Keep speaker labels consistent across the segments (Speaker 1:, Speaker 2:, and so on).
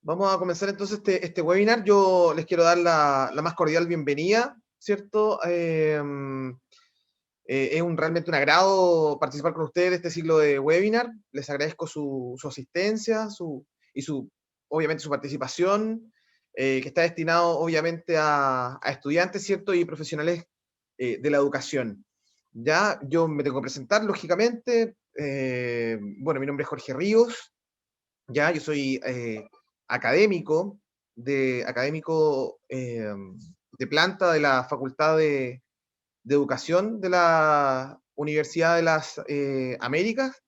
Speaker 1: Vamos a comenzar entonces este webinar. Yo les quiero dar la más cordial bienvenida, ¿cierto? Es realmente un agrado participar con ustedes de este ciclo de webinar. Les agradezco su asistencia obviamente su participación, que está destinado obviamente a estudiantes, ¿cierto? Y profesionales de la educación. Ya, yo me tengo que presentar, lógicamente. Bueno, mi nombre es Jorge Ríos. Ya, yo soy académico de planta de la Facultad de Educación de la Universidad de las Américas,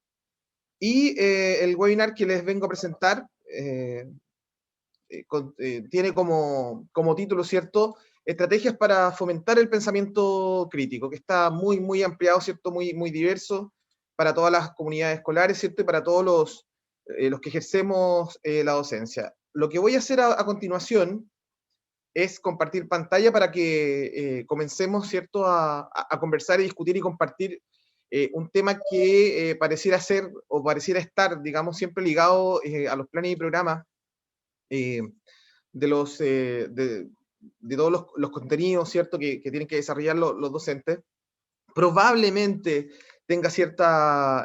Speaker 1: y el webinar que les vengo a presentar tiene como título, ¿cierto? Estrategias para fomentar el pensamiento crítico, que está muy ampliado, ¿cierto? Muy diverso para todas las comunidades escolares, ¿cierto? Y para todos los que ejercemos la docencia. Lo que voy a hacer a continuación es compartir pantalla para que comencemos, ¿cierto? A conversar y discutir y compartir un tema que pareciera ser o pareciera estar, digamos, siempre ligado a los planes y programas eh, de todos los contenidos, ¿cierto? Que tienen que desarrollar los docentes. Probablemente tenga cierto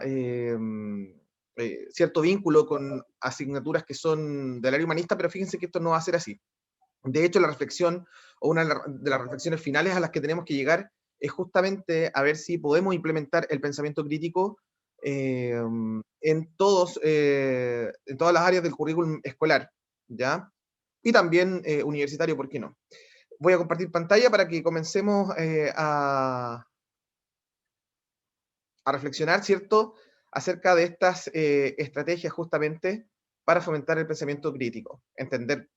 Speaker 1: vínculo con asignaturas que son del área humanista, pero fíjense que esto no va a ser así. De hecho, la reflexión, o una de las reflexiones finales a las que tenemos que llegar, es justamente a ver si podemos implementar el pensamiento crítico en todas las áreas del currículum escolar, ¿ya? Y también universitario, ¿por qué no? Voy a compartir pantalla para que comencemos a reflexionar, ¿cierto?, acerca de estas estrategias justamente para fomentar el pensamiento crítico. Entender,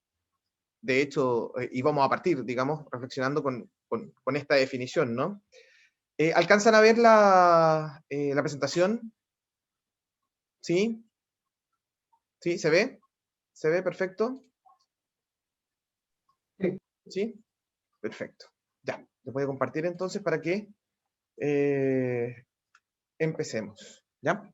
Speaker 1: de hecho, y vamos a partir, digamos, reflexionando con esta definición, ¿no? ¿Alcanzan a ver la presentación? ¿Sí? ¿Sí? ¿Se ve? ¿Se ve perfecto?
Speaker 2: Sí.
Speaker 1: ¿Sí? Perfecto. Ya, les voy a compartir entonces para que empecemos, ¿ya?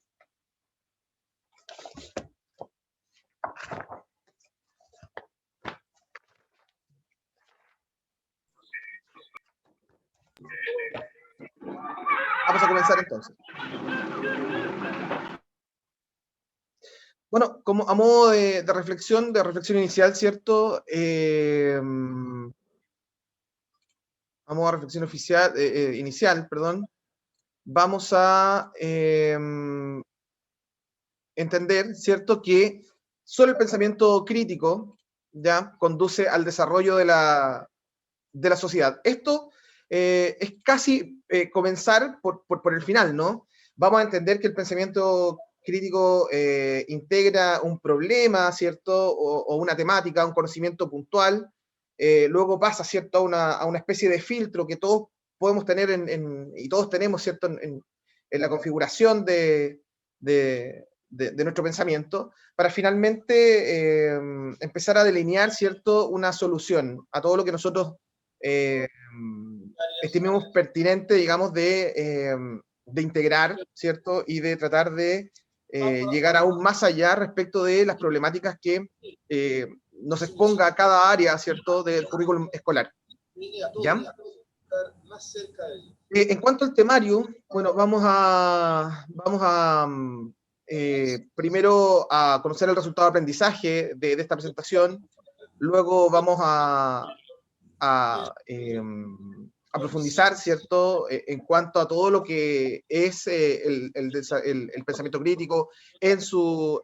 Speaker 1: Vamos a comenzar entonces. Bueno, como a modo de reflexión inicial, ¿cierto? A modo de reflexión inicial, perdón, vamos a entender, ¿cierto?, que solo el pensamiento crítico ya conduce al desarrollo de la sociedad. Esto es casi comenzar por el final, ¿no? Vamos a entender que el pensamiento crítico integra un problema, ¿cierto? O una temática, un conocimiento puntual, luego pasa, ¿cierto?, a una especie de filtro que todos podemos tener y todos tenemos, ¿cierto?, en la configuración de nuestro pensamiento, para finalmente empezar a delinear, ¿cierto?, una solución a todo lo que nosotros estimemos pertinente, digamos, de integrar, ¿cierto? Y de tratar de llegar aún más allá respecto de las problemáticas que nos exponga a cada área, ¿cierto?, del currículum escolar. ¿Ya? En cuanto al temario, bueno, vamos a primero a conocer el resultado de aprendizaje de esta presentación, luego vamos a profundizar, ¿cierto?, en cuanto a todo lo que es el pensamiento crítico, en su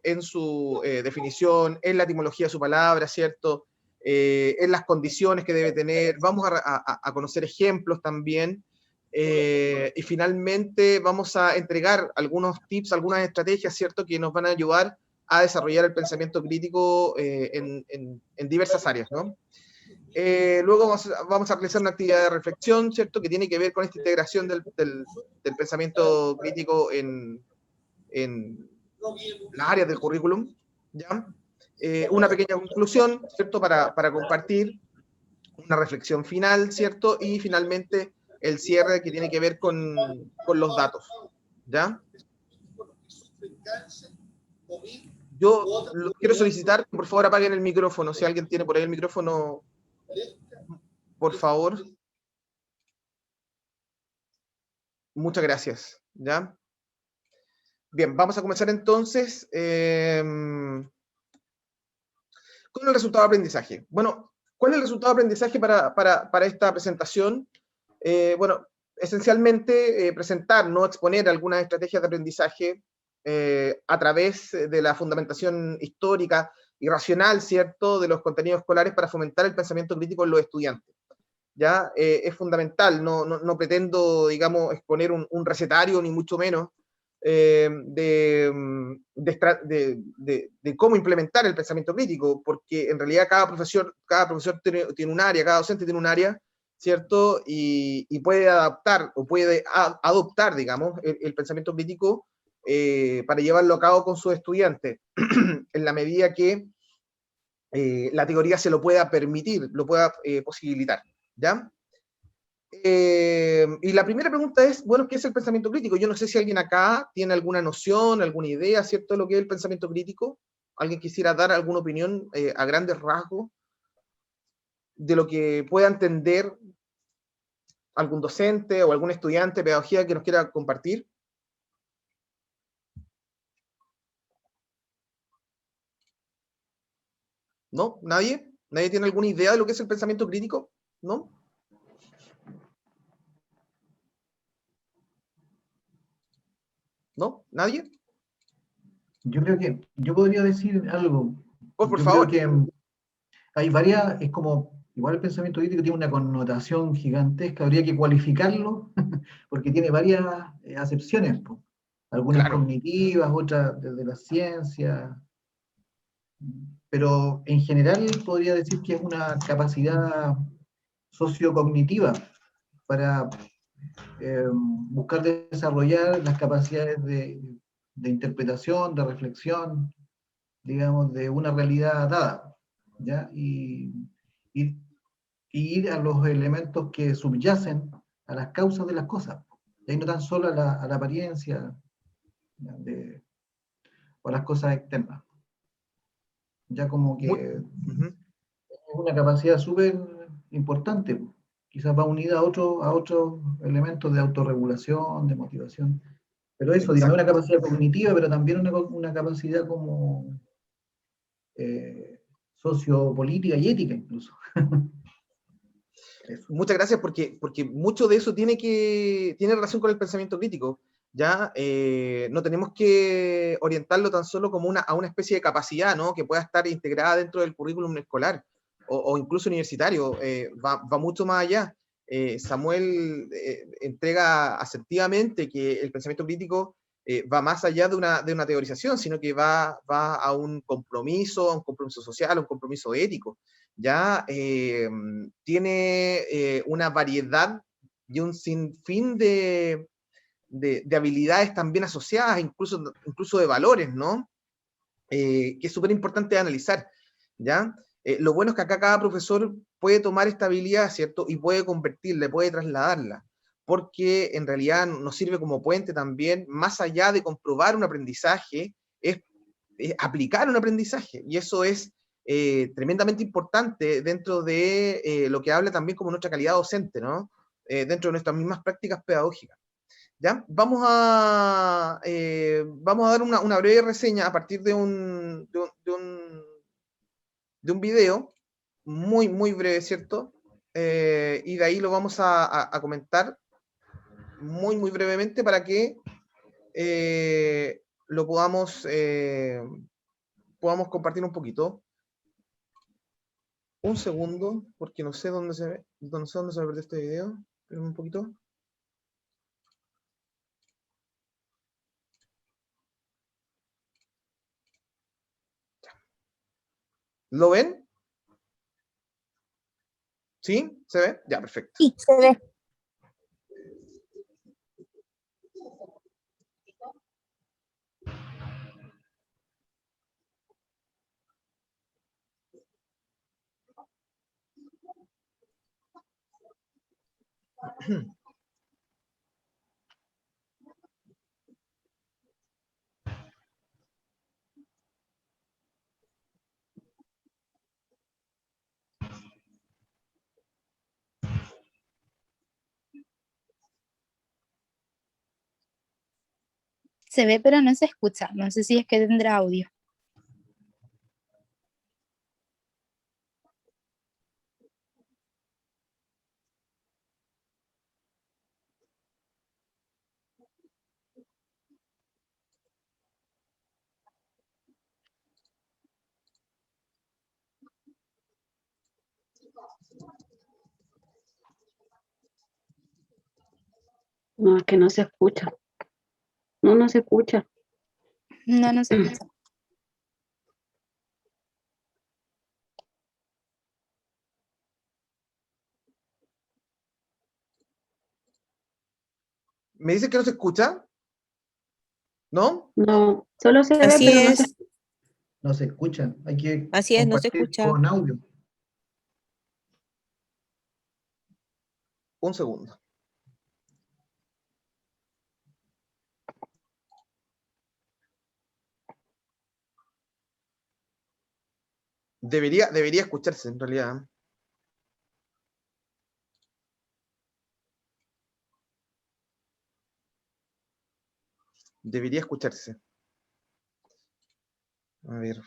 Speaker 1: definición, en la etimología de su palabra, ¿cierto?, en las condiciones que debe tener. Vamos a conocer ejemplos también, y finalmente vamos a entregar algunos tips, algunas estrategias, ¿cierto?, que nos van a ayudar a desarrollar el pensamiento crítico en diversas áreas, ¿no? Luego vamos a realizar una actividad de reflexión, ¿cierto?, que tiene que ver con esta integración del pensamiento crítico en las áreas del currículum, ¿ya? Una pequeña conclusión, ¿cierto?, para compartir, una reflexión final, ¿cierto?, y finalmente el cierre que tiene que ver con los datos, ¿ya? quiero solicitar que por favor apaguen el micrófono. Si alguien tiene por ahí el micrófono, por favor. Muchas gracias. ¿Ya? Bien, vamos a comenzar entonces con el resultado de aprendizaje. Bueno, ¿cuál es el resultado de aprendizaje para esta presentación? Bueno, esencialmente presentar, no exponer algunas estrategias de aprendizaje a través de la fundamentación histórica y racional, ¿cierto?, de los contenidos escolares para fomentar el pensamiento crítico en los estudiantes. ¿Ya? Es fundamental, no pretendo, digamos, exponer un recetario, ni mucho menos, de cómo implementar el pensamiento crítico, porque en realidad cada profesor tiene un área, cada docente tiene un área, ¿cierto? Y puede adaptar o puede adoptar, digamos, el pensamiento crítico para llevarlo a cabo con sus estudiantes, en la medida que la teoría se lo pueda permitir, lo pueda posibilitar, ¿ya? Y la primera pregunta es, bueno, ¿qué es el pensamiento crítico? Yo no sé si alguien acá tiene alguna noción, alguna idea, ¿cierto?, de lo que es el pensamiento crítico. ¿Alguien quisiera dar alguna opinión a grandes rasgos de lo que pueda entender algún docente o algún estudiante de pedagogía que nos quiera compartir? ¿No? ¿Nadie? ¿Nadie tiene alguna idea de lo que es el pensamiento crítico? ¿No? ¿No? ¿Nadie?
Speaker 2: Yo creo que yo podría decir algo.
Speaker 1: Por
Speaker 2: Yo creo
Speaker 1: favor.
Speaker 2: que hay varias, es como, igual el pensamiento crítico tiene una connotación gigantesca, habría que cualificarlo, porque tiene varias acepciones, po. Algunas
Speaker 1: Claro.
Speaker 2: cognitivas, otras desde la ciencia, pero en general podría decir que es una capacidad sociocognitiva para buscar desarrollar las capacidades de interpretación, de reflexión, digamos, de una realidad dada, ¿ya? Y ir a los elementos que subyacen a las causas de las cosas, y ahí no tan solo a la apariencia o a las cosas externas. Ya como
Speaker 1: Muy,
Speaker 2: que
Speaker 1: uh-huh.
Speaker 2: es una capacidad súper importante, quizás va unida a otros elementos de autorregulación, de motivación. Pero eso, digamos, una
Speaker 1: Exacto.
Speaker 2: capacidad cognitiva, pero también una capacidad como sociopolítica y ética incluso. Eso.
Speaker 1: Muchas gracias porque mucho de eso tiene relación con el pensamiento crítico. ¿Ya? No tenemos que orientarlo tan solo como a una especie de capacidad, ¿no?, que pueda estar integrada dentro del currículum escolar o incluso universitario. Va mucho más allá. Samuel entrega asertivamente que el pensamiento crítico va más allá de una teorización, sino que va a un compromiso social, a un compromiso ético. Ya tiene una variedad y un sinfín de habilidades también asociadas, incluso de valores, ¿no? Que es súper importante analizar, ¿ya? Lo bueno es que acá cada profesor puede tomar esta habilidad, ¿cierto? Y puede convertirla, puede trasladarla, porque en realidad nos sirve como puente también, más allá de comprobar un aprendizaje, es aplicar un aprendizaje, y eso es tremendamente importante dentro de lo que habla también como nuestra calidad docente, ¿no? Dentro de nuestras mismas prácticas pedagógicas. ¿Ya? Vamos a dar una breve reseña a partir de un video, muy breve, ¿cierto? Y de ahí lo vamos a comentar muy brevemente para que lo podamos compartir un poquito. Un segundo, porque no sé dónde no sé dónde se me perdió este video. Esperen un poquito. ¿Lo ven? ¿Sí? ¿Se ve? Ya, perfecto.
Speaker 3: Sí, se ve. se ve pero no se escucha. No sé si es que tendrá audio.
Speaker 4: No, es que no se escucha. No, no se escucha.
Speaker 3: No, no se escucha.
Speaker 1: ¿Me dice que no se escucha? ¿No?
Speaker 4: No, solo se ve,
Speaker 5: Así
Speaker 4: pero no se
Speaker 5: es,
Speaker 2: No se escucha. Hay que
Speaker 5: así es, no se
Speaker 2: compartir
Speaker 5: escucha.
Speaker 2: con audio.
Speaker 1: Un segundo. Debería escucharse en realidad. Debería escucharse. A ver.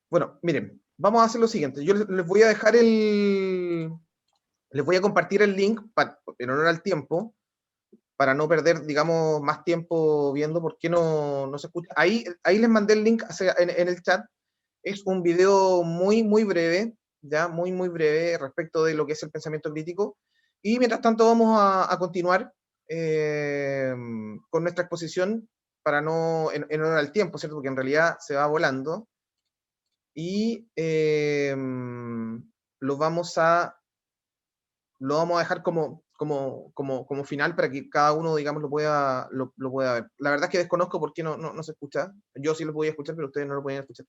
Speaker 1: Bueno, miren, vamos a hacer lo siguiente. Yo les voy a dejar les voy a compartir el link en honor al tiempo, para no perder, digamos, más tiempo viendo por qué no se escucha. Ahí les mandé el link en el chat. Es un video muy breve, ya, muy breve respecto de lo que es el pensamiento crítico. Y mientras tanto vamos a continuar con nuestra exposición para no, en honor al tiempo, ¿cierto? Porque en realidad se va volando. Y lo vamos a dejar como final para que cada uno, digamos, lo pueda ver. La verdad es que desconozco por qué no se escucha. Yo sí lo podía escuchar, pero ustedes no lo podían escuchar.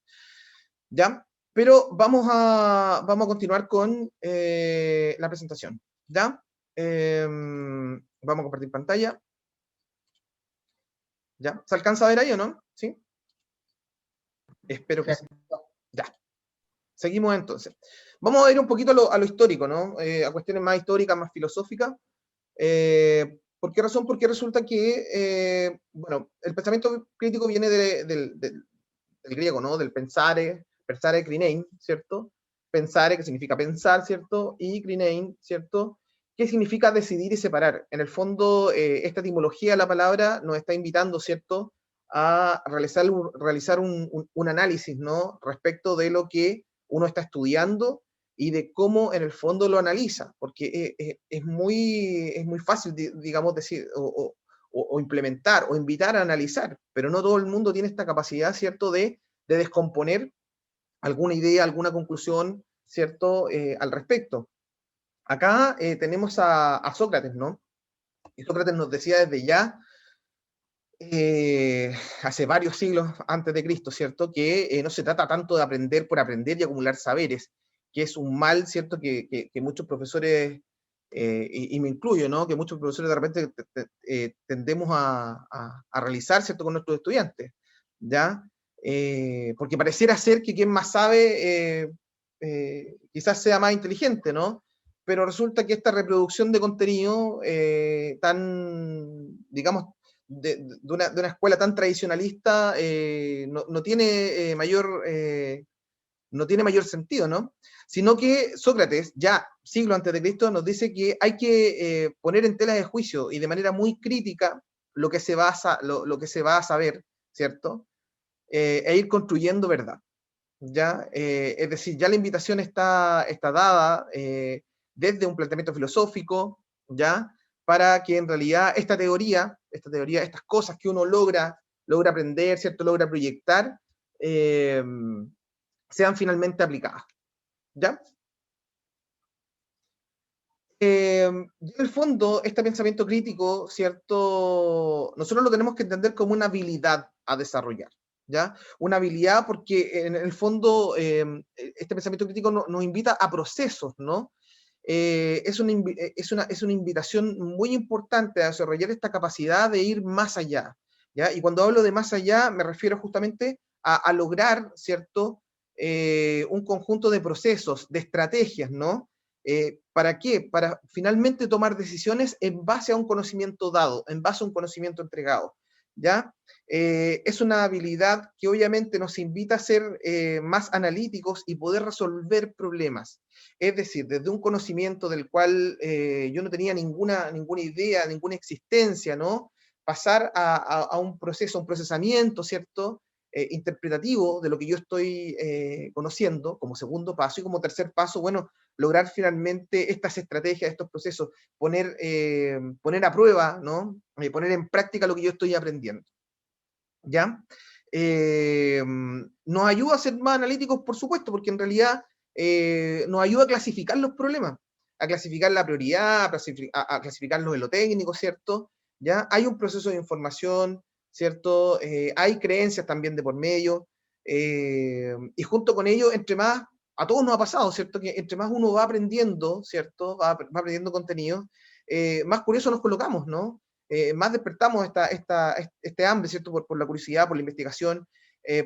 Speaker 1: ¿Ya? Pero vamos a continuar con la presentación. ¿Ya? Vamos a compartir pantalla. ¿Ya? ¿Se alcanza a ver ahí o no? ¿Sí? Espero que sí. Ya. Seguimos entonces. Vamos a ir un poquito a lo histórico, ¿no? A cuestiones más históricas, más filosóficas. ¿Por qué razón? Porque resulta que, bueno, el pensamiento crítico viene del griego, ¿no? Del pensare krinein, ¿cierto? Pensare, que significa pensar, ¿cierto? Y krinein, ¿cierto? ¿Qué significa decidir y separar? En el fondo, esta etimología de la palabra nos está invitando, ¿cierto?, a realizar un análisis, ¿no?, respecto de lo que uno está estudiando y de cómo en el fondo lo analiza, porque es muy fácil, digamos, decir, o implementar, o invitar a analizar, pero no todo el mundo tiene esta capacidad, ¿cierto?, de descomponer alguna idea, alguna conclusión, ¿cierto?, al respecto. Acá tenemos a Sócrates, ¿no? Y Sócrates nos decía desde ya, hace varios siglos antes de Cristo, ¿cierto?, que no se trata tanto de aprender por aprender y acumular saberes, que es un mal, ¿cierto?, que muchos profesores, y me incluyo, ¿no?, que muchos profesores de repente tendemos a realizar, ¿cierto?, con nuestros estudiantes, ¿ya? Porque pareciera ser que quien más sabe quizás sea más inteligente, ¿no? Pero resulta que esta reproducción de contenido tan, digamos, de una escuela tan tradicionalista no tiene no tiene mayor sentido, ¿no? Sino que Sócrates, ya siglo antes de Cristo, nos dice que hay que poner en tela de juicio y de manera muy crítica lo que se va a saber, ¿cierto? E ir construyendo verdad, ¿ya? Es decir, ya la invitación está dada desde un planteamiento filosófico, ¿ya? Para que en realidad esta teoría, estas cosas que uno logra aprender, ¿cierto?, logra proyectar, sean finalmente aplicadas, ¿ya? En el fondo, este pensamiento crítico, ¿cierto?, nosotros lo tenemos que entender como una habilidad a desarrollar, ¿ya? Una habilidad porque en el fondo este pensamiento crítico nos invita a procesos, ¿no? Es una invitación muy importante a desarrollar esta capacidad de ir más allá, ¿ya? Y cuando hablo de más allá, me refiero justamente a lograr, ¿cierto?, un conjunto de procesos, de estrategias, ¿no?, ¿Para qué? Para finalmente tomar decisiones en base a un conocimiento dado, en base a un conocimiento entregado, ¿ya? Es una habilidad que obviamente nos invita a ser más analíticos y poder resolver problemas. Es decir, desde un conocimiento del cual yo no tenía ninguna idea, ninguna existencia, ¿no? Pasar a un proceso, un procesamiento, ¿cierto? Interpretativo de lo que yo estoy conociendo como segundo paso, y como tercer paso, bueno, lograr finalmente estas estrategias, estos procesos, poner a prueba, ¿no? Poner en práctica lo que yo estoy aprendiendo, ¿ya? Nos ayuda a ser más analíticos, por supuesto, porque en realidad nos ayuda a clasificar los problemas, a clasificar la prioridad, a clasificarlos en lo técnico, ¿cierto? ¿Ya? Hay un proceso de información, ¿cierto? Hay creencias también de por medio, y junto con ello, entre más, a todos nos ha pasado, ¿cierto? Que entre más uno va aprendiendo, ¿cierto? Va aprendiendo contenido, más curioso nos colocamos, ¿no? Más despertamos este hambre, ¿cierto? Por la curiosidad, por la investigación,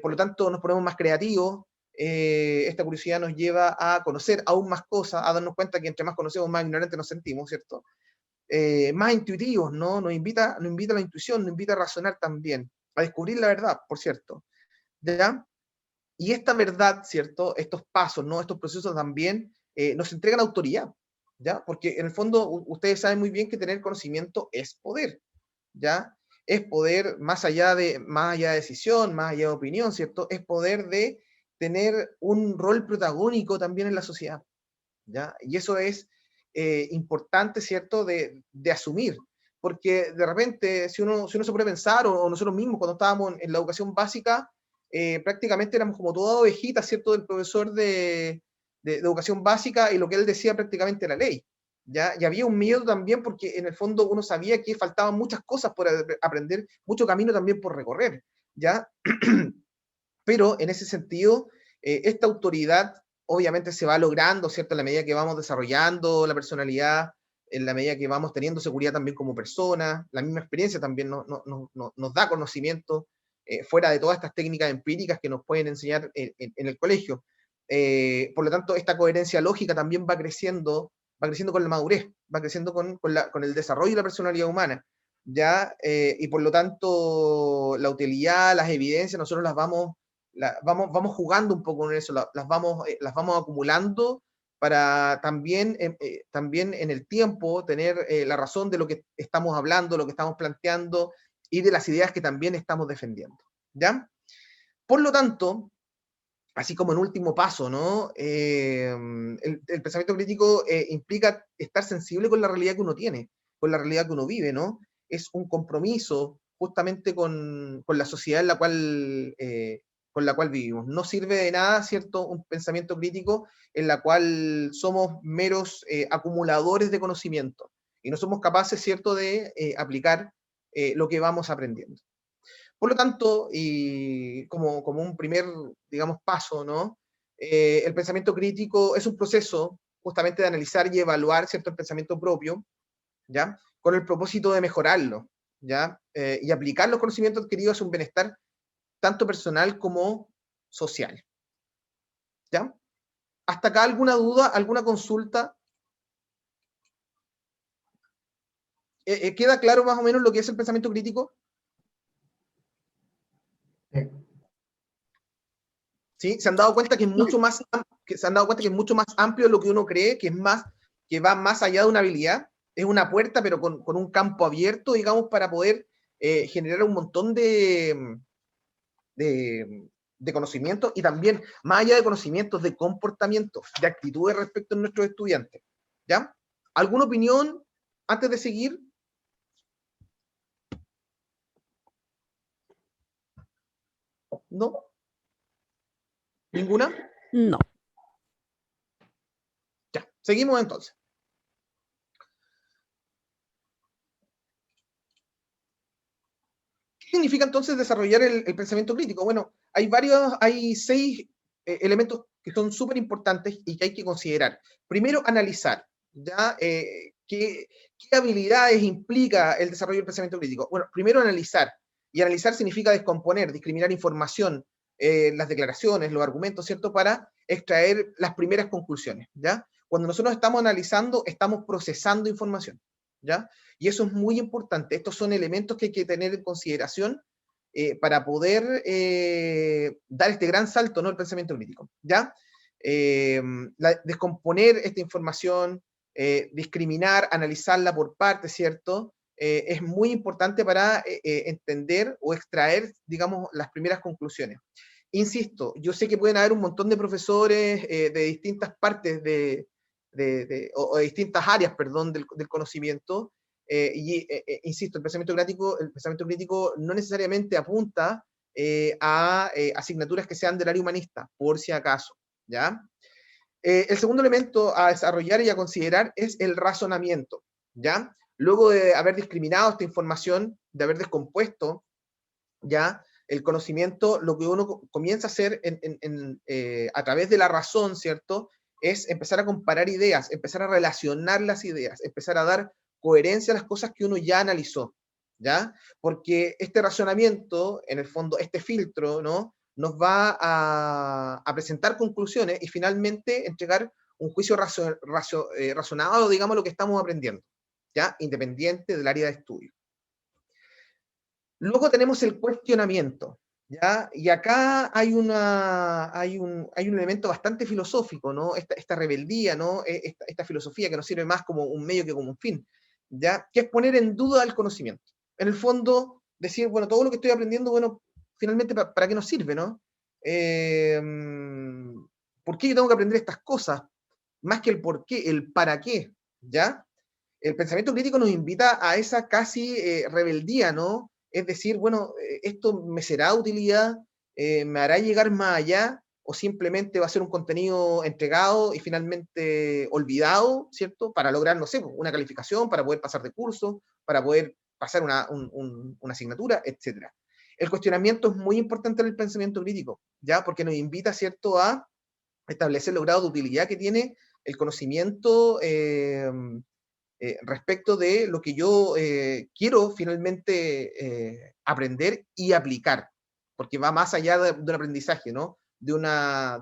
Speaker 1: por lo tanto nos ponemos más creativos, esta curiosidad nos lleva a conocer aún más cosas, a darnos cuenta que entre más conocemos, más ignorantes nos sentimos, ¿cierto? Más intuitivos, ¿no? Nos invita a la intuición, nos invita a razonar también, a descubrir la verdad, por cierto, ¿ya? Y esta verdad, ¿cierto? Estos pasos, ¿no? Estos procesos también nos entregan autoridad, ¿ya? Porque en el fondo ustedes saben muy bien que tener conocimiento es poder, ¿ya? Es poder más allá de decisión, más allá de opinión, ¿cierto? Es poder de tener un rol protagónico también en la sociedad, ¿ya? Y eso es importante, ¿cierto? De asumir, porque de repente, si uno se puede pensar, o nosotros mismos cuando estábamos en la educación básica, prácticamente éramos como toda ovejita, ¿cierto? Del profesor de educación básica, y lo que él decía prácticamente era ley, ¿ya? Y había un miedo también porque en el fondo uno sabía que faltaban muchas cosas por aprender, mucho camino también por recorrer, ¿ya? Pero en ese sentido, esta autoridad obviamente se va logrando, ¿cierto? En la medida que vamos desarrollando la personalidad, en la medida que vamos teniendo seguridad también como persona, la misma experiencia también nos da conocimiento, fuera de todas estas técnicas empíricas que nos pueden enseñar en el colegio. Por lo tanto, esta coherencia lógica también va creciendo con la madurez, va creciendo con el desarrollo de la personalidad humana, ¿ya? Y por lo tanto, la utilidad, las evidencias, nosotros las vamos jugando un poco con eso, las vamos acumulando para también en el tiempo tener la razón de lo que estamos hablando, lo que estamos planteando, y de las ideas que también estamos defendiendo, ¿ya? Por lo tanto, así como en último paso, ¿no? El pensamiento crítico implica estar sensible con la realidad que uno tiene, con la realidad que uno vive, ¿no? Es un compromiso justamente con la sociedad en con la cual vivimos. No sirve de nada, ¿cierto?, un pensamiento crítico en la cual somos meros acumuladores de conocimiento y no somos capaces, ¿cierto?, de aplicar lo que vamos aprendiendo. Por lo tanto, y como un primer, digamos, paso, ¿no? El pensamiento crítico es un proceso justamente de analizar y evaluar, ¿cierto?, el pensamiento propio, ¿ya? Con el propósito de mejorarlo, ¿ya? Y aplicar los conocimientos adquiridos a un bienestar tanto personal como social, ¿ya? ¿Hasta acá alguna duda, alguna consulta? ¿Queda claro más o menos lo que es el pensamiento crítico? ¿Sí? ¿Se han dado cuenta que es mucho más, amplio de lo que uno cree, que va más allá de una habilidad? Es una puerta, pero con un campo abierto, digamos, para poder generar un montón de conocimientos, y también, más allá de conocimientos, de comportamiento, de actitudes respecto a nuestros estudiantes, ¿ya? ¿Alguna opinión antes de seguir? ¿No? ¿Ninguna?
Speaker 5: No.
Speaker 1: Ya, seguimos entonces. ¿Qué significa entonces desarrollar el pensamiento crítico? Bueno, hay 6 elementos que son súper importantes y que hay que considerar. Primero, analizar, ¿ya? ¿Qué habilidades implica el desarrollo del pensamiento crítico? Bueno, primero analizar, y analizar significa descomponer, discriminar información, las declaraciones, los argumentos, ¿cierto?, para extraer las primeras conclusiones, ¿ya? Cuando nosotros estamos analizando, estamos procesando información, ¿ya? Y eso es muy importante. Estos son elementos que hay que tener en consideración para poder dar este gran salto, ¿no? El pensamiento crítico, ¿ya? Descomponer esta información, discriminar, analizarla por partes, ¿cierto? Es muy importante para entender o extraer, digamos, las primeras conclusiones. Insisto, yo sé que pueden haber un montón de profesores de distintas partes o de distintas áreas, perdón, del conocimiento, insisto, el pensamiento crítico no necesariamente apunta a asignaturas que sean del área humanista, por si acaso, ¿ya? El segundo elemento a desarrollar y a considerar es el razonamiento, ¿ya? Luego de haber discriminado esta información, de haber descompuesto, ¿ya? El conocimiento, lo que uno comienza a hacer a través de la razón, ¿cierto? Es empezar a comparar ideas, empezar a relacionar las ideas, empezar a dar coherencia a las cosas que uno ya analizó, ¿ya? Porque este razonamiento, en el fondo, este filtro, ¿no? Nos va a presentar conclusiones y finalmente entregar un juicio razonado, digamos, lo que estamos aprendiendo, ¿ya? Independiente del área de estudio. Luego tenemos el cuestionamiento, ¿ya? Y acá hay un elemento bastante filosófico, ¿no? Esta rebeldía, ¿no? Esta filosofía que nos sirve más como un medio que como un fin, ¿ya? Que es poner en duda el conocimiento. En el fondo, decir, bueno, todo lo que estoy aprendiendo, bueno, finalmente, ¿para qué nos sirve, no? ¿Por qué yo tengo que aprender estas cosas? Más que el por qué, el para qué, ¿ya? El pensamiento crítico nos invita a esa casi rebeldía, ¿no? Es decir, bueno, ¿esto me será de utilidad? ¿Me hará llegar más allá? ¿O simplemente va a ser un contenido entregado y finalmente olvidado, ¿cierto? Para lograr, no sé, una calificación, para poder pasar de curso, para poder pasar una asignatura, etc. El cuestionamiento es muy importante en el pensamiento crítico, ¿ya? Porque nos invita, ¿cierto?, a establecer los grados de utilidad que tiene el conocimiento respecto de lo que yo quiero finalmente aprender y aplicar, porque va más allá de un aprendizaje, ¿no? De una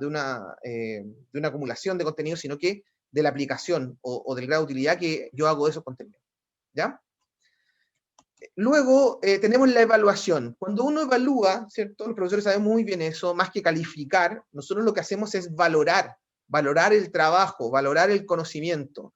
Speaker 1: acumulación de contenido, sino que de la aplicación o del grado de utilidad que yo hago de esos contenidos, ¿ya? Luego tenemos la evaluación. Cuando uno evalúa, ¿cierto? Los profesores saben muy bien eso, más que calificar, nosotros lo que hacemos es valorar el trabajo, valorar el conocimiento,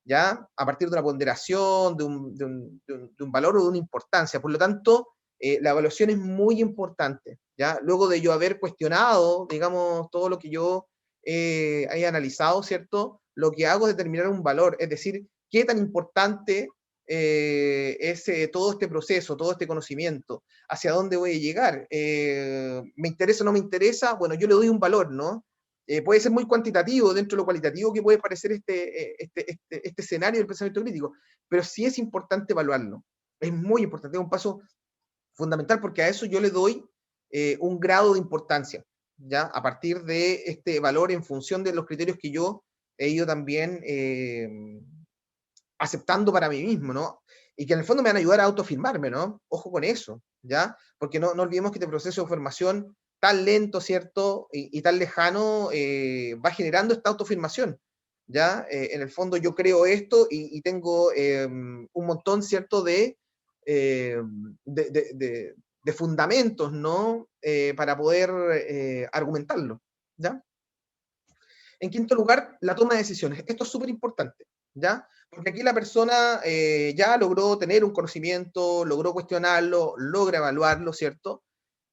Speaker 1: ¿ya? A partir de una ponderación, de un valor o de una importancia. Por lo tanto, la evaluación es muy importante, ¿ya? Luego de yo haber cuestionado, digamos, todo lo que yo haya analizado, ¿cierto? Lo que hago es determinar un valor, es decir, qué tan importante es todo este proceso, todo este conocimiento, hacia dónde voy a llegar. ¿Me interesa o no me interesa? Bueno, yo le doy un valor, ¿no? Puede ser muy cuantitativo dentro de lo cualitativo que puede parecer este escenario del pensamiento crítico, pero sí es importante evaluarlo. Es muy importante, es un paso fundamental porque a eso yo le doy un grado de importancia, ¿ya? A partir de este valor en función de los criterios que yo he ido también aceptando para mí mismo, ¿no? Y que en el fondo me van a ayudar a autoafirmarme, ¿no? Ojo con eso, ¿ya? Porque no olvidemos que este proceso de formación tan lento, ¿cierto? Y tan lejano va generando esta autoafirmación, ¿ya? En el fondo yo creo esto y tengo un montón, ¿cierto? De fundamentos, ¿no? Para poder argumentarlo, ¿ya? En quinto lugar, la toma de decisiones. Esto es súper importante, ¿ya? Porque aquí la persona ya logró tener un conocimiento, logró cuestionarlo, logra evaluarlo, ¿cierto?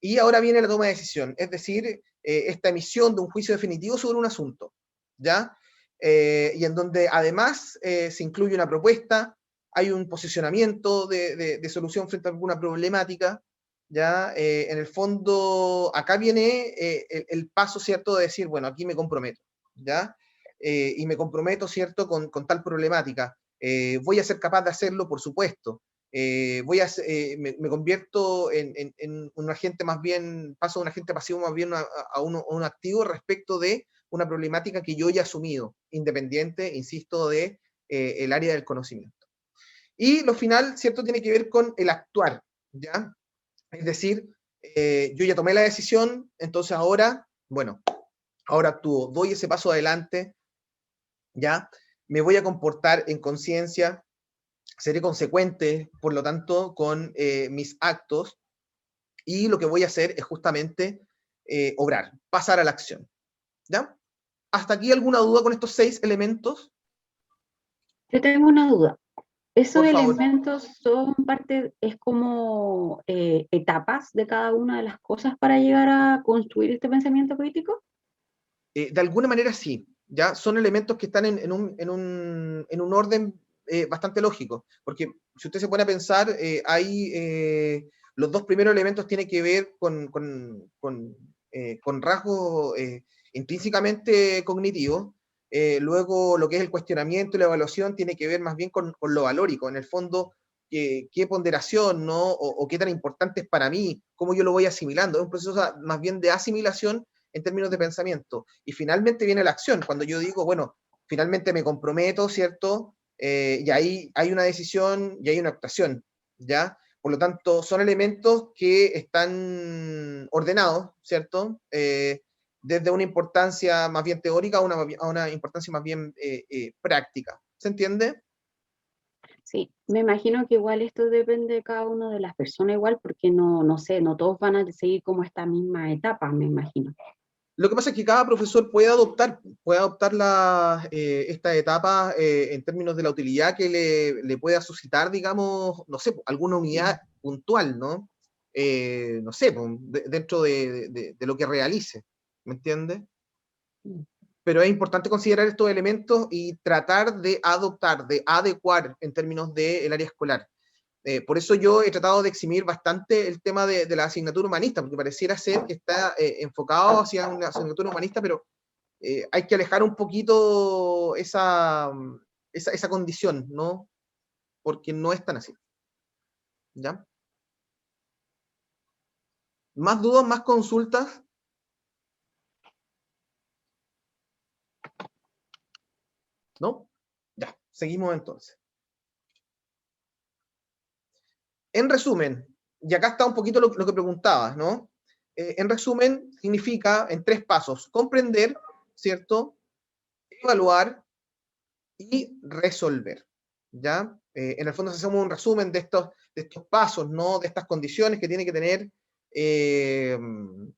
Speaker 1: Y ahora viene la toma de decisión, es decir, esta emisión de un juicio definitivo sobre un asunto, ¿ya? Y en donde además se incluye una propuesta, hay un posicionamiento de solución frente a alguna problemática, ¿ya? En el fondo, acá viene el paso, ¿cierto?, de decir, bueno, aquí me comprometo, ¿ya? Y me comprometo, ¿cierto?, con tal problemática. Voy a ser capaz de hacerlo, por supuesto. Me convierto en un agente más bien, paso de un agente pasivo más bien a un activo respecto de una problemática que yo ya he asumido, independiente, insisto, de el área del conocimiento. Y lo final, ¿cierto?, tiene que ver con el actuar, ¿ya? Es decir, yo ya tomé la decisión, entonces ahora, bueno, ahora actúo, doy ese paso adelante, ¿ya? Me voy a comportar en conciencia, seré consecuente, por lo tanto, con mis actos, y lo que voy a hacer es justamente obrar, pasar a la acción, ¿ya? ¿Hasta aquí alguna duda con estos 6 elementos?
Speaker 4: Yo tengo una duda. ¿Esos
Speaker 1: Por favor.
Speaker 4: elementos son parte, es como etapas de cada una de las cosas para llegar a construir este pensamiento crítico?
Speaker 1: De alguna manera sí, ¿ya? Son elementos que están en un orden bastante lógico, porque si usted se pone a pensar, los 2 primeros elementos tienen que ver con rasgos intrínsecamente cognitivos, luego lo que es el cuestionamiento y la evaluación tiene que ver más bien con lo valórico, en el fondo, qué ponderación, ¿no? O qué tan importante es para mí, cómo yo lo voy asimilando, es un proceso más bien de asimilación en términos de pensamiento. Y finalmente viene la acción, cuando yo digo, bueno, finalmente me comprometo, ¿cierto? Y ahí hay una decisión y hay una actuación, ¿ya? Por lo tanto, son elementos que están ordenados, ¿cierto? Desde una importancia más bien teórica a una importancia más bien práctica. ¿Se entiende?
Speaker 4: Sí, me imagino que igual esto depende de cada una de las personas igual, porque no sé, no todos van a seguir como esta misma etapa, me imagino.
Speaker 1: Lo que pasa es que cada profesor puede adoptar esta etapa en términos de la utilidad que le pueda suscitar, digamos, no sé, alguna unidad puntual, ¿no? No sé, dentro de lo que realice, ¿me entiende? Pero es importante considerar estos elementos y tratar de adoptar, de adecuar en términos del área escolar. Por eso yo he tratado de eximir bastante el tema de la asignatura humanista, porque pareciera ser que está enfocado hacia una asignatura humanista, pero hay que alejar un poquito esa condición, ¿no? Porque no es tan así. ¿Ya? ¿Más dudas, más consultas? ¿No? Ya, seguimos entonces. En resumen, y acá está un poquito lo que preguntabas, ¿no? En resumen, significa en 3 pasos: comprender, ¿cierto? Evaluar y resolver, ¿ya? En el fondo, si hacemos un resumen de estos pasos, ¿no? De estas condiciones que tiene que tener el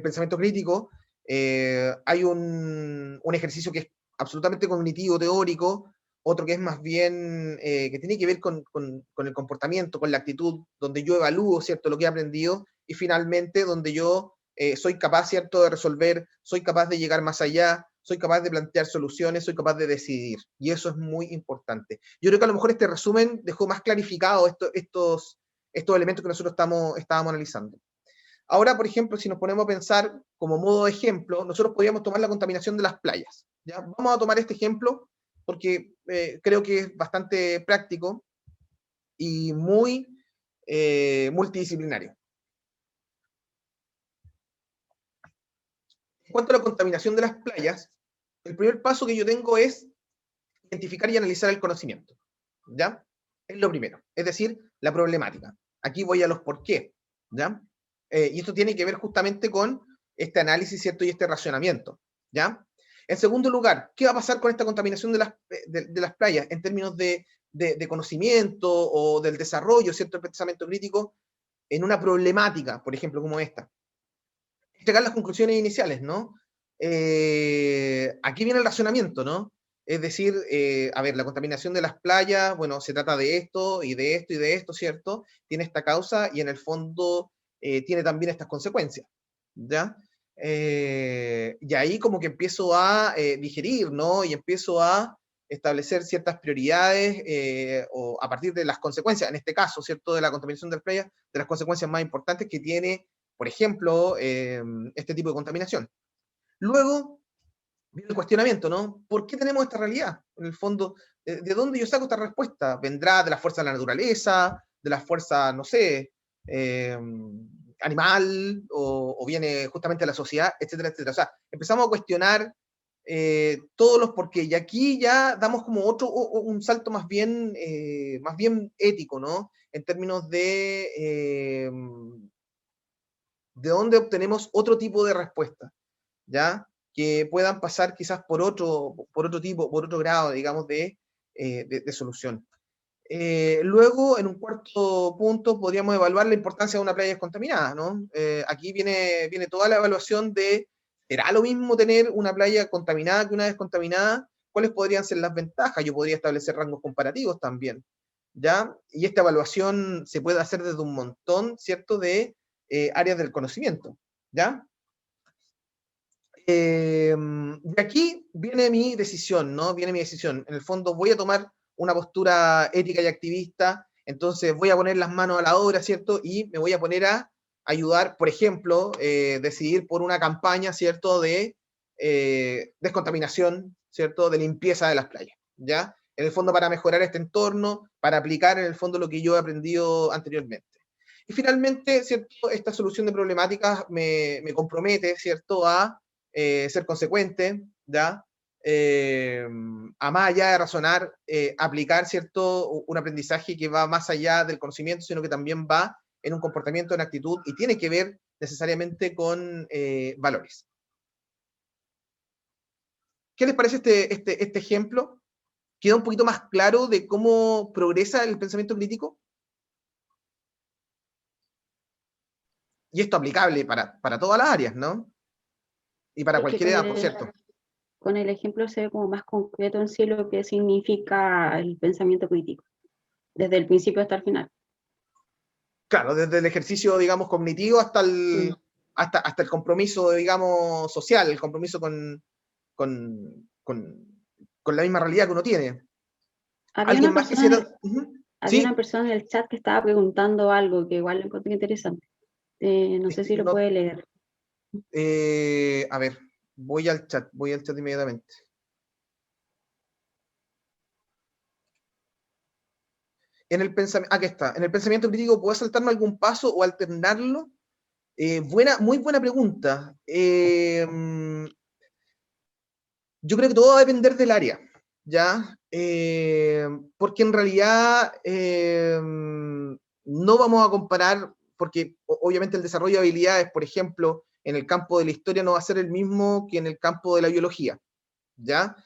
Speaker 1: pensamiento crítico, hay un ejercicio que es absolutamente cognitivo, teórico, otro que es más bien, que tiene que ver con el comportamiento, con la actitud, donde yo evalúo, ¿cierto?, lo que he aprendido, y finalmente donde yo soy capaz, ¿cierto?, de resolver, soy capaz de llegar más allá, soy capaz de plantear soluciones, soy capaz de decidir, y eso es muy importante. Yo creo que a lo mejor este resumen dejó más clarificado estos elementos que nosotros estábamos analizando. Ahora, por ejemplo, si nos ponemos a pensar como modo de ejemplo, nosotros podríamos tomar la contaminación de las playas, ¿ya? Vamos a tomar este ejemplo porque creo que es bastante práctico y muy multidisciplinario. En cuanto a la contaminación de las playas, el primer paso que yo tengo es identificar y analizar el conocimiento, ¿ya? Es lo primero, es decir, la problemática. Aquí voy a los por qué, ¿ya? Y esto tiene que ver justamente con este análisis, ¿cierto? Y este racionamiento, ¿ya? En segundo lugar, ¿qué va a pasar con esta contaminación de las playas en términos de conocimiento o del desarrollo, ¿cierto? El pensamiento crítico en una problemática, por ejemplo, como esta. Llegar a las conclusiones iniciales, ¿no? Aquí viene el racionamiento, ¿no? Es decir, a ver, la contaminación de las playas, bueno, se trata de esto y de esto y de esto, ¿cierto? Tiene esta causa y en el fondo tiene también estas consecuencias, ¿ya? Y ahí como que empiezo a digerir, ¿no? Y empiezo a establecer ciertas prioridades o a partir de las consecuencias, en este caso, ¿cierto? De la contaminación de las playas, de las consecuencias más importantes que tiene, por ejemplo, este tipo de contaminación. Luego, viene el cuestionamiento, ¿no? ¿Por qué tenemos esta realidad? En el fondo, ¿de dónde yo saco esta respuesta? ¿Vendrá de la fuerza de la naturaleza? ¿De la fuerza, no sé, animal? ¿O viene justamente de la sociedad? Etcétera, etcétera. O sea, empezamos a cuestionar todos los por qué. Y aquí ya damos como un salto más bien ético, ¿no? En términos de dónde obtenemos otro tipo de respuesta, ¿ya? que puedan pasar quizás por otro tipo, por otro grado, digamos, de solución. Luego, en un cuarto punto, podríamos evaluar la importancia de una playa descontaminada, ¿no? Aquí viene toda la evaluación de, ¿será lo mismo tener una playa contaminada que una descontaminada? ¿Cuáles podrían ser las ventajas? Yo podría establecer rangos comparativos también, ¿ya? Y esta evaluación se puede hacer desde un montón, ¿cierto?, de áreas del conocimiento, ¿ya? Y aquí viene mi decisión, ¿no? Viene mi decisión. En el fondo voy a tomar una postura ética y activista, entonces voy a poner las manos a la obra, ¿cierto? Y me voy a poner a ayudar, por ejemplo, decidir por una campaña, ¿cierto?, de descontaminación, ¿cierto?, de limpieza de las playas, ¿ya? En el fondo para mejorar este entorno, para aplicar en el fondo lo que yo he aprendido anteriormente. Y finalmente, ¿cierto?, esta solución de problemáticas me compromete, ¿cierto?, a ser consecuente, ¿ya? A más allá de razonar, aplicar, ¿cierto?, un aprendizaje que va más allá del conocimiento, sino que también va en un comportamiento, en actitud, y tiene que ver necesariamente con valores. ¿Qué les parece este ejemplo? ¿Queda un poquito más claro de cómo progresa el pensamiento crítico? Y esto aplicable para todas las áreas, ¿no? Y para
Speaker 4: Es que
Speaker 1: cualquier edad, por cierto.
Speaker 4: con el ejemplo se ve como más concreto en sí lo que significa el pensamiento crítico, desde el principio hasta el final.
Speaker 1: Claro, desde el ejercicio, digamos, cognitivo hasta hasta el compromiso, digamos, social, el compromiso con la misma realidad que uno tiene.
Speaker 4: Había
Speaker 1: ¿Alguien
Speaker 4: una
Speaker 1: más
Speaker 4: persona,
Speaker 1: quisiera?
Speaker 4: había
Speaker 1: Sí,
Speaker 4: una persona en el chat que estaba preguntando algo que igual lo encontré interesante. No sé si lo
Speaker 1: no,
Speaker 4: puede leer.
Speaker 1: a ver, voy al chat inmediatamente. Aquí está. ¿En el pensamiento crítico puedo saltarme algún paso o alternarlo? Muy buena pregunta. Yo creo que todo va a depender del área, ¿ya? Porque en realidad no vamos a comparar, porque obviamente el desarrollo de habilidades, por ejemplo, en el campo de la historia no va a ser el mismo que en el campo de la biología, ¿ya?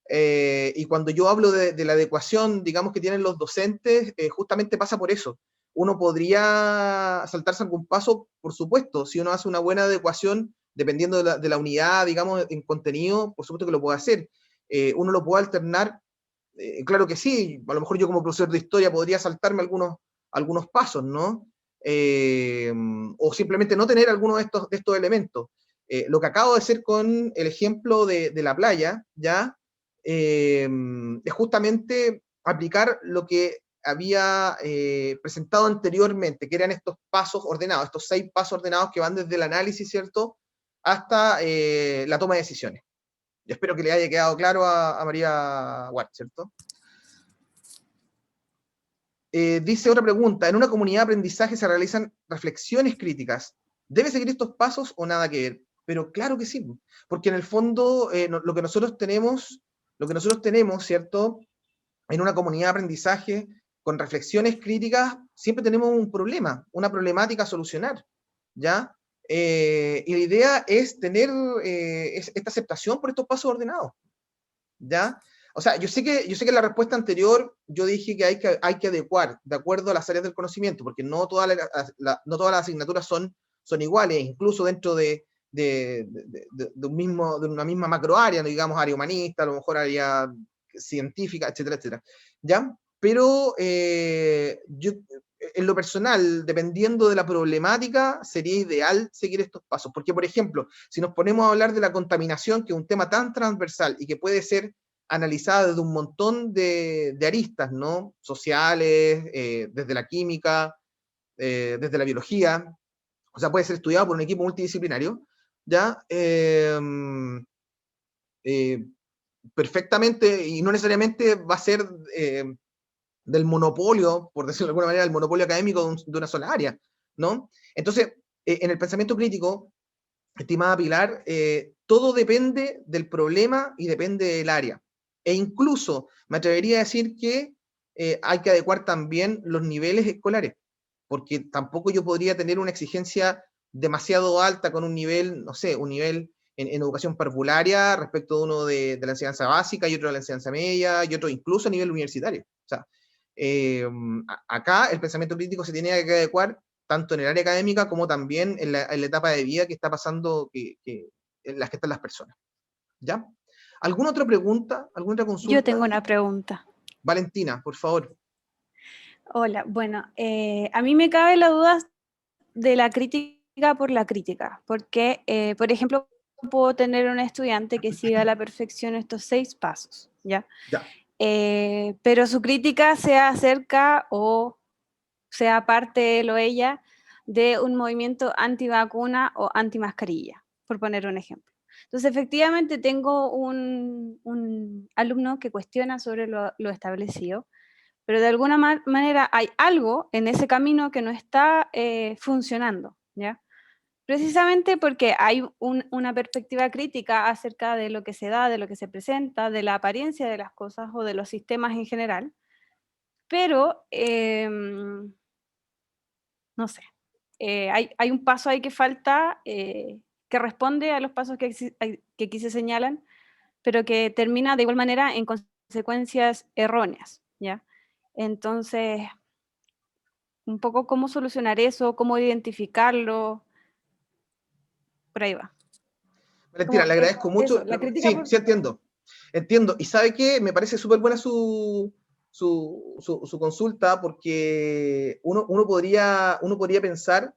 Speaker 1: Y cuando yo hablo de la adecuación, digamos, que tienen los docentes, justamente pasa por eso. Uno podría saltarse algún paso, por supuesto, si uno hace una buena adecuación, dependiendo de la unidad, digamos, en contenido, por supuesto que lo puede hacer. Uno lo puede alternar, claro que sí, a lo mejor yo como profesor de historia podría saltarme algunos pasos, ¿no? O simplemente no tener alguno de estos elementos. Lo que acabo de hacer con el ejemplo de la playa, ¿ya? Es justamente aplicar lo que había presentado anteriormente, que eran estos pasos ordenados, estos 6 pasos ordenados que van desde el análisis, ¿cierto?, hasta la toma de decisiones. Yo espero que le haya quedado claro a María Watt, ¿cierto? Dice otra pregunta, ¿en una comunidad de aprendizaje se realizan reflexiones críticas? ¿Debe seguir estos pasos o nada que ver? Pero claro que sí, porque en el fondo lo que nosotros tenemos, ¿cierto?, en una comunidad de aprendizaje con reflexiones críticas, siempre tenemos un problema, una problemática a solucionar, ¿ya? Y la idea es tener esta aceptación por estos pasos ordenados, ¿ya? O sea, yo sé que en la respuesta anterior yo dije que hay que adecuar de acuerdo a las áreas del conocimiento, porque no todas las asignaturas son iguales, incluso dentro de una misma macroárea, digamos, área humanista, a lo mejor área científica, etcétera, etcétera, ¿ya? Pero yo, en lo personal, dependiendo de la problemática, sería ideal seguir estos pasos, porque, por ejemplo, si nos ponemos a hablar de la contaminación, que es un tema tan transversal y que puede ser analizada desde un montón de aristas, ¿no? Sociales, desde la química, desde la biología, o sea, puede ser estudiado por un equipo multidisciplinario, ¿ya? Perfectamente, y no necesariamente va a ser del monopolio, por decirlo de alguna manera, del monopolio académico de una sola área, ¿no? Entonces, en el pensamiento crítico, estimada Pilar, todo depende del problema y depende del área. E incluso me atrevería a decir que hay que adecuar también los niveles escolares, porque tampoco yo podría tener una exigencia demasiado alta con un nivel, no sé, un nivel en educación parvularia respecto de uno de la enseñanza básica y otro de la enseñanza media y otro incluso a nivel universitario. O sea, acá el pensamiento crítico se tiene que adecuar tanto en el área académica como también en la etapa de vida que está pasando, en las que están las personas. ¿Ya? ¿Alguna otra pregunta? ¿Alguna otra consulta?
Speaker 5: Yo tengo una pregunta.
Speaker 1: Valentina, por favor.
Speaker 5: Hola, bueno, a mí me cabe la duda de la crítica por la crítica, porque, por ejemplo, puedo tener un estudiante que siga a la perfección estos 6 pasos, ¿ya?
Speaker 1: Ya.
Speaker 5: Pero su crítica sea acerca o sea parte él o ella de un movimiento antivacuna o antimascarilla, por poner un ejemplo. Entonces, efectivamente, tengo un alumno que cuestiona sobre lo establecido, pero de alguna manera hay algo en ese camino que no está funcionando, ¿ya? Precisamente porque hay una perspectiva crítica acerca de lo que se da, de lo que se presenta, de la apariencia de las cosas o de los sistemas en general, pero no sé, hay un paso ahí que falta, que responde a los pasos que aquí se señalan, pero que termina de igual manera en consecuencias erróneas, ¿ya? Entonces, un poco cómo solucionar eso, cómo identificarlo, por ahí va.
Speaker 1: Valentina, le agradezco mucho.
Speaker 5: Eso, la crítica
Speaker 1: Sí,
Speaker 5: por...
Speaker 1: sí entiendo. Entiendo. Y sabe que me parece súper buena su consulta, porque uno podría pensar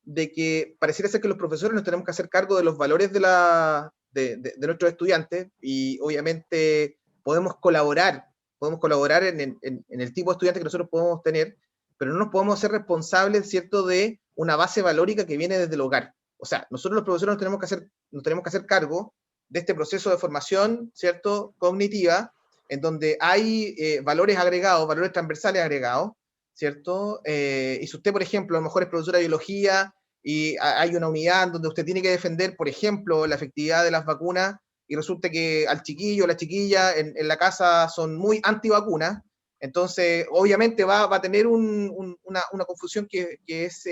Speaker 1: de que pareciera ser que los profesores nos tenemos que hacer cargo de los valores de nuestros estudiantes, y obviamente podemos colaborar en el tipo de estudiantes que nosotros podemos tener, pero no nos podemos hacer responsables, ¿cierto?, de una base valórica que viene desde el hogar. O sea, nosotros los profesores nos tenemos que hacer cargo de este proceso de formación, ¿cierto?, cognitiva, en donde hay valores agregados, valores transversales agregados, ¿cierto? Y si usted, por ejemplo, a lo mejor es profesora de biología y hay una unidad donde usted tiene que defender, por ejemplo, la efectividad de las vacunas, y resulta que al chiquillo o la chiquilla en la casa son muy antivacunas, entonces obviamente va a tener una confusión que es...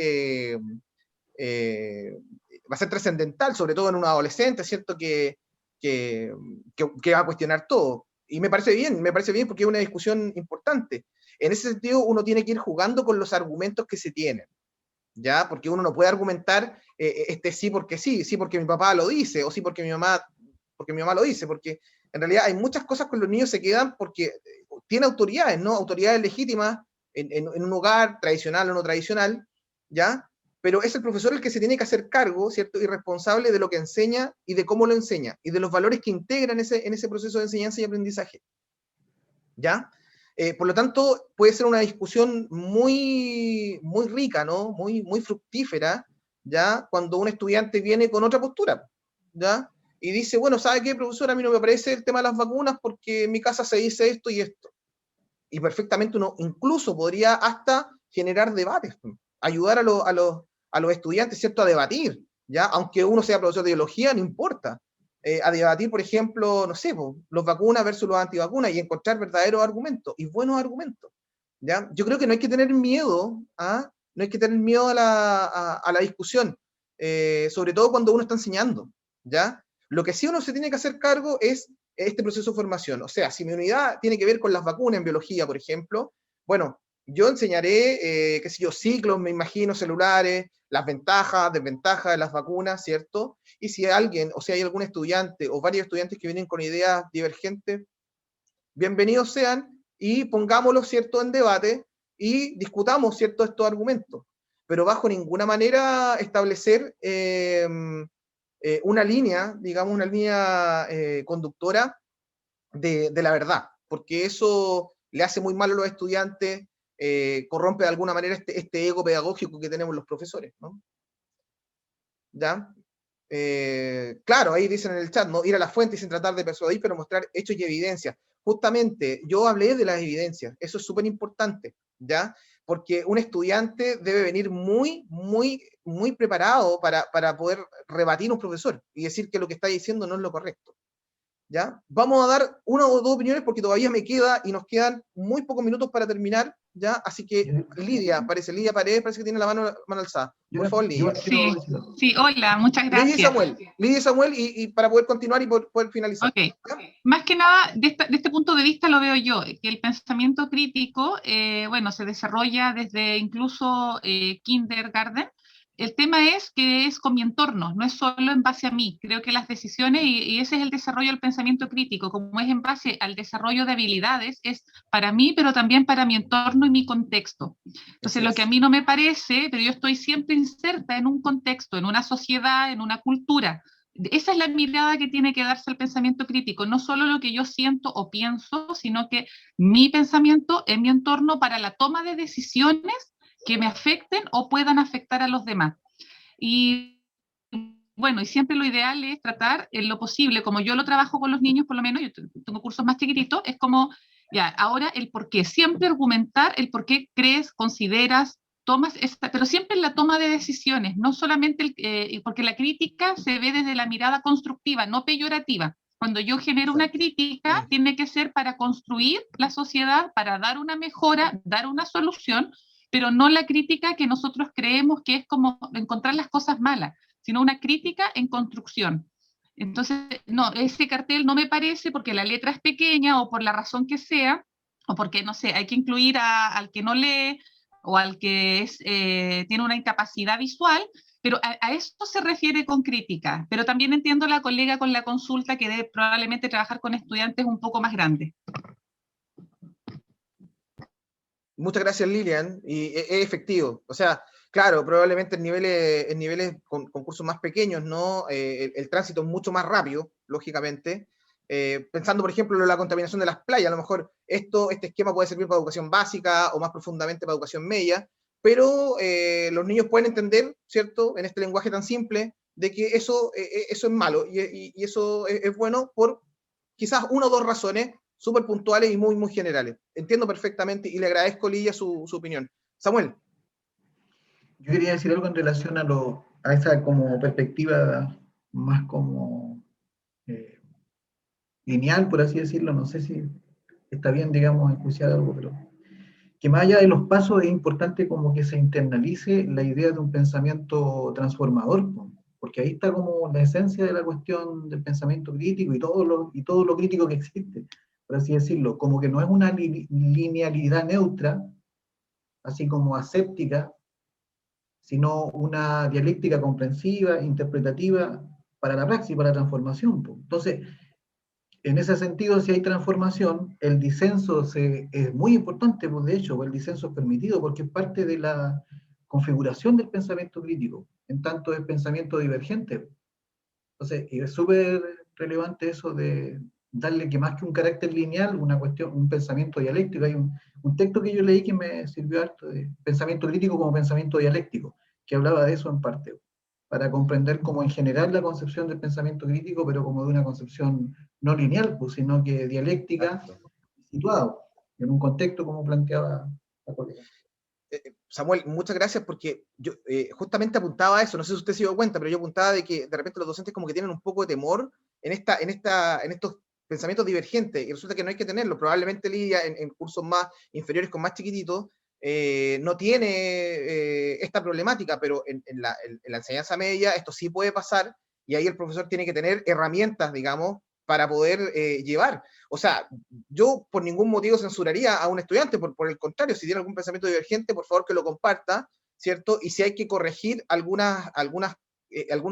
Speaker 1: va a ser trascendental, sobre todo en un adolescente, ¿cierto?, que va a cuestionar todo. Y me parece bien porque es una discusión importante. En ese sentido, uno tiene que ir jugando con los argumentos que se tienen, ¿ya? Porque uno no puede argumentar sí porque sí porque mi papá lo dice, o sí porque mi mamá lo dice, porque en realidad hay muchas cosas con los niños se quedan porque tiene autoridades, ¿no? Autoridades legítimas en un hogar tradicional o no tradicional, ¿ya? Pero es el profesor el que se tiene que hacer cargo, ¿cierto?, y responsable de lo que enseña y de cómo lo enseña, y de los valores que integran en ese proceso de enseñanza y aprendizaje, ¿ya? Por lo tanto, puede ser una discusión muy, muy rica, ¿no?, muy, muy fructífera, ¿ya?, cuando un estudiante viene con otra postura, ¿ya?, y dice, bueno, ¿sabe qué, profesor? A mí no me parece el tema de las vacunas porque en mi casa se dice esto y esto. Y perfectamente uno incluso podría hasta generar debates, ayudar a los estudiantes, ¿cierto?, a debatir, ¿ya? Aunque uno sea profesor de biología, no importa. A debatir, por ejemplo, no sé, los vacunas versus los antivacunas, y encontrar verdaderos argumentos y buenos argumentos, ¿ya? Yo creo que no hay que tener miedo, no hay que tener miedo a la discusión, sobre todo cuando uno está enseñando, ¿ya? Lo que sí uno se tiene que hacer cargo es este proceso de formación. O sea, si mi unidad tiene que ver con las vacunas en biología, por ejemplo, bueno, yo enseñaré, qué sé yo, ciclos, me imagino, celulares, las ventajas, desventajas de las vacunas, ¿cierto? Y si alguien, o si hay algún estudiante o varios estudiantes que vienen con ideas divergentes, bienvenidos sean, y pongámoslo, ¿cierto?, en debate y discutamos, ¿cierto?, estos argumentos, pero bajo ninguna manera establecer una línea, digamos, una línea conductora de la verdad, porque eso le hace muy mal a los estudiantes, corrompe de alguna manera este ego pedagógico que tenemos los profesores, ¿no? ¿Ya? Claro, ahí dicen en el chat, ¿no?, ir a la fuente sin tratar de persuadir, pero mostrar hechos y evidencias. Justamente, yo hablé de las evidencias, eso es súper importante, ¿ya? Porque un estudiante debe venir muy, muy, muy preparado para poder rebatir a un profesor y decir que lo que está diciendo no es lo correcto, ¿ya? Vamos a dar una o dos opiniones porque todavía me queda y nos quedan muy pocos minutos para terminar, ¿ya? Así que Lidia Paredes parece que tiene la mano alzada. Por favor, Lidia.
Speaker 6: Sí, sí, hola, muchas
Speaker 1: Lidia
Speaker 6: gracias.
Speaker 1: y Samuel, y para poder continuar y poder finalizar.
Speaker 6: Ok, más que nada, de este punto de vista lo veo yo, que el pensamiento crítico, bueno, se desarrolla desde incluso kindergarten. El tema es que es con mi entorno, no es solo en base a mí. Creo que las decisiones, y ese es el desarrollo del pensamiento crítico, como es en base al desarrollo de habilidades, es para mí, pero también para mi entorno y mi contexto. Entonces, lo que a mí no me parece, pero yo estoy siempre inserta en un contexto, en una sociedad, en una cultura. Esa es la mirada que tiene que darse al pensamiento crítico, no solo lo que yo siento o pienso, sino que mi pensamiento en mi entorno para la toma de decisiones que me afecten o puedan afectar a los demás. Y bueno, y siempre lo ideal es tratar en lo posible, como yo lo trabajo con los niños, por lo menos, yo tengo cursos más chiquititos, es como, ya, ahora el por qué, siempre argumentar el por qué crees, consideras, tomas, pero siempre en la toma de decisiones, no solamente, porque la crítica se ve desde la mirada constructiva, no peyorativa. Cuando yo genero una crítica, tiene que ser para construir la sociedad, para dar una mejora, dar una solución, pero no la crítica que nosotros creemos que es como encontrar las cosas malas, sino una crítica en construcción. Entonces, no, ese cartel no me parece porque la letra es pequeña o por la razón que sea, o porque, no sé, hay que incluir al que no lee o al que tiene una incapacidad visual, pero a esto se refiere con crítica. Pero también entiendo a la colega con la consulta que debe probablemente trabajar con estudiantes un poco más grandes.
Speaker 1: Muchas gracias, Lilian, y es efectivo. O sea, claro, probablemente en niveles con cursos más pequeños, ¿no? El tránsito es mucho más rápido, lógicamente. Pensando, por ejemplo, en la contaminación de las playas, a lo mejor este esquema puede servir para educación básica o más profundamente para educación media, pero los niños pueden entender, ¿cierto?, en este lenguaje tan simple, de que eso es malo y eso es bueno por quizás una o dos razones súper puntuales y muy, muy generales. Entiendo perfectamente y le agradezco, Lidia, su opinión. Samuel.
Speaker 2: Yo quería decir algo en relación a esa como perspectiva más como lineal, por así decirlo. No sé si está bien, digamos, enjuiciar algo, pero que más allá de los pasos es importante como que se internalice la idea de un pensamiento transformador, porque ahí está como la esencia de la cuestión del pensamiento crítico y todo lo crítico que existe, por así decirlo, como que no es una linealidad neutra, así como aséptica, sino una dialéctica comprensiva, interpretativa, para la praxis, para la transformación. Entonces, en ese sentido, si hay transformación, el disenso es muy importante, pues de hecho, el disenso es permitido porque es parte de la configuración del pensamiento crítico, en tanto es pensamiento divergente. Entonces, es súper relevante eso de darle que más que un carácter lineal, una cuestión, un pensamiento dialéctico. Hay un texto que yo leí que me sirvió harto de pensamiento crítico como pensamiento dialéctico, que hablaba de eso en parte, para comprender como en general la concepción del pensamiento crítico, pero como de una concepción no lineal, pues, sino que dialéctica, situado en un contexto como planteaba la colega.
Speaker 1: Samuel, muchas gracias porque yo justamente apuntaba a eso, no sé si usted se dio cuenta, pero yo apuntaba de que de repente los docentes como que tienen un poco de temor en estos pensamientos divergentes, y resulta que no hay que tenerlo. Probablemente Lidia en cursos más inferiores con más chiquititos no tiene esta problemática, pero en la enseñanza media esto sí puede pasar, y ahí el profesor tiene que tener herramientas, digamos, para poder llevar. O sea, yo por ningún motivo censuraría a un estudiante, por el contrario, si tiene algún pensamiento divergente, por favor que lo comparta, ¿cierto? Y si hay que corregir algunos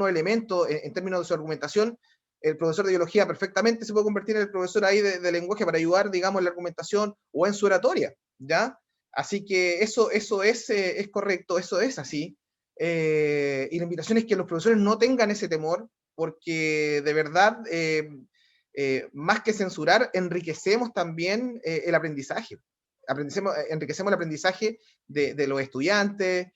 Speaker 1: elementos en términos de su argumentación, el profesor de biología perfectamente se puede convertir en el profesor ahí de lenguaje para ayudar, digamos, en la argumentación o en su oratoria, ¿ya? Así que eso es correcto, eso es así. Y la invitación es que los profesores no tengan ese temor, porque de verdad, más que censurar, enriquecemos también el aprendizaje. Enriquecemos el aprendizaje de los estudiantes,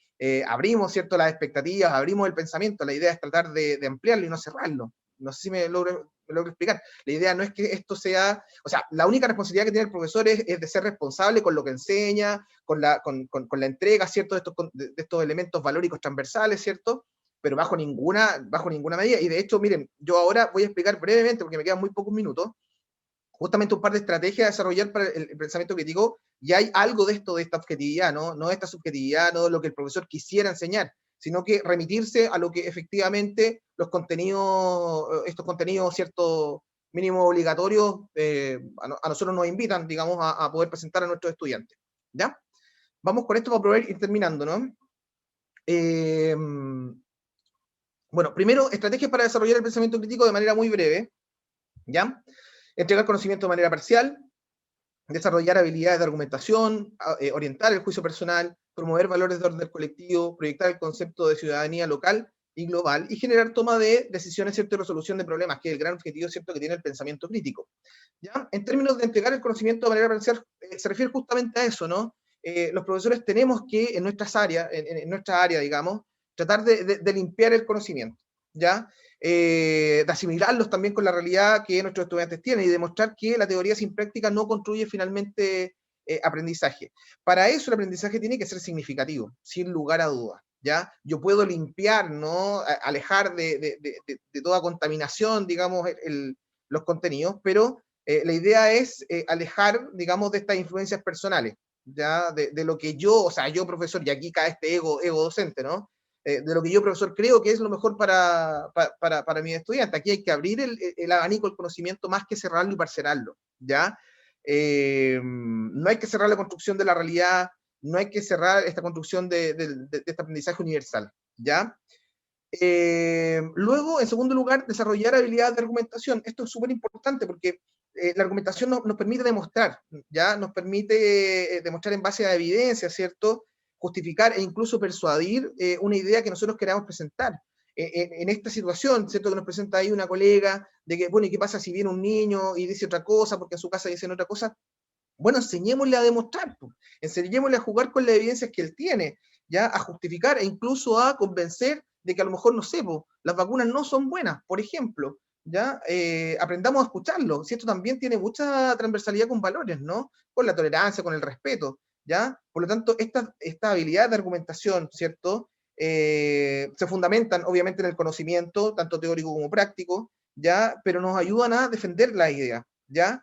Speaker 1: abrimos, ¿cierto?, las expectativas, abrimos el pensamiento. La idea es tratar de ampliarlo y no cerrarlo. No sé si me logro explicar. La idea no es que esto sea, o sea, la única responsabilidad que tiene el profesor es de ser responsable con lo que enseña, con la entrega, ¿cierto?, de estos elementos valóricos transversales, ¿cierto? pero bajo ninguna medida. Y de hecho, miren, yo ahora voy a explicar brevemente, porque me quedan muy pocos minutos, justamente un par de estrategias a desarrollar para el pensamiento crítico, y hay algo de esto, de esta objetividad, no de esta subjetividad, no de lo que el profesor quisiera enseñar, sino que remitirse a lo que efectivamente los contenidos, estos contenidos, cierto, mínimo obligatorios, a nosotros nos invitan, digamos, a poder presentar a nuestros estudiantes. ¿Ya? Vamos con esto para probar ir terminando, ¿no? Bueno, primero, estrategias para desarrollar el pensamiento crítico de manera muy breve, ¿ya? Entregar conocimiento de manera parcial, desarrollar habilidades de argumentación, orientar el juicio personal, promover valores de orden colectivo, proyectar el concepto de ciudadanía local y global, y generar toma de decisiones, ¿cierto?, y resolución de problemas, que es el gran objetivo, ¿cierto?, que tiene el pensamiento crítico. ¿Ya? En términos de entregar el conocimiento de manera parcial, se refiere justamente a eso, ¿no? Los profesores tenemos que, en nuestras áreas, en nuestra área, digamos, tratar de limpiar el conocimiento, ¿ya? De asimilarlos también con la realidad que nuestros estudiantes tienen y demostrar que la teoría sin práctica no construye finalmente aprendizaje. Para eso el aprendizaje tiene que ser significativo, sin lugar a dudas, ¿ya? Yo puedo limpiar, ¿no? Alejar de toda contaminación, digamos, los contenidos, pero la idea es alejar, digamos, de estas influencias personales, ¿ya? De lo que yo, o sea, yo profesor, y aquí cae este ego docente, ¿no? De lo que yo, profesor, creo que es lo mejor para mi estudiante. Aquí hay que abrir el abanico del conocimiento más que cerrarlo y parcelarlo, ¿ya? No hay que cerrar la construcción de la realidad, no hay que cerrar esta construcción de este aprendizaje universal, ¿ya? Luego, en segundo lugar, desarrollar habilidades de argumentación. Esto es súper importante porque la argumentación nos permite demostrar, ¿ya? Nos permite demostrar en base a evidencia, ¿cierto?, justificar e incluso persuadir una idea que nosotros queramos presentar. En esta situación, ¿cierto?, que nos presenta ahí una colega, de que, bueno, ¿y qué pasa si viene un niño y dice otra cosa, porque en su casa dicen otra cosa? Bueno, enseñémosle a demostrar, enseñémosle a jugar con las evidencias que él tiene, ¿ya? A justificar e incluso a convencer de que a lo mejor, no sé, las vacunas no son buenas, por ejemplo, ¿ya? Aprendamos a escucharlo, si esto también tiene mucha transversalidad con valores, ¿no? Con la tolerancia, con el respeto, ¿ya? Por lo tanto, esta habilidad de argumentación, ¿cierto?, se fundamentan obviamente en el conocimiento, tanto teórico como práctico, ¿ya? Pero nos ayudan a defender la idea, ¿ya?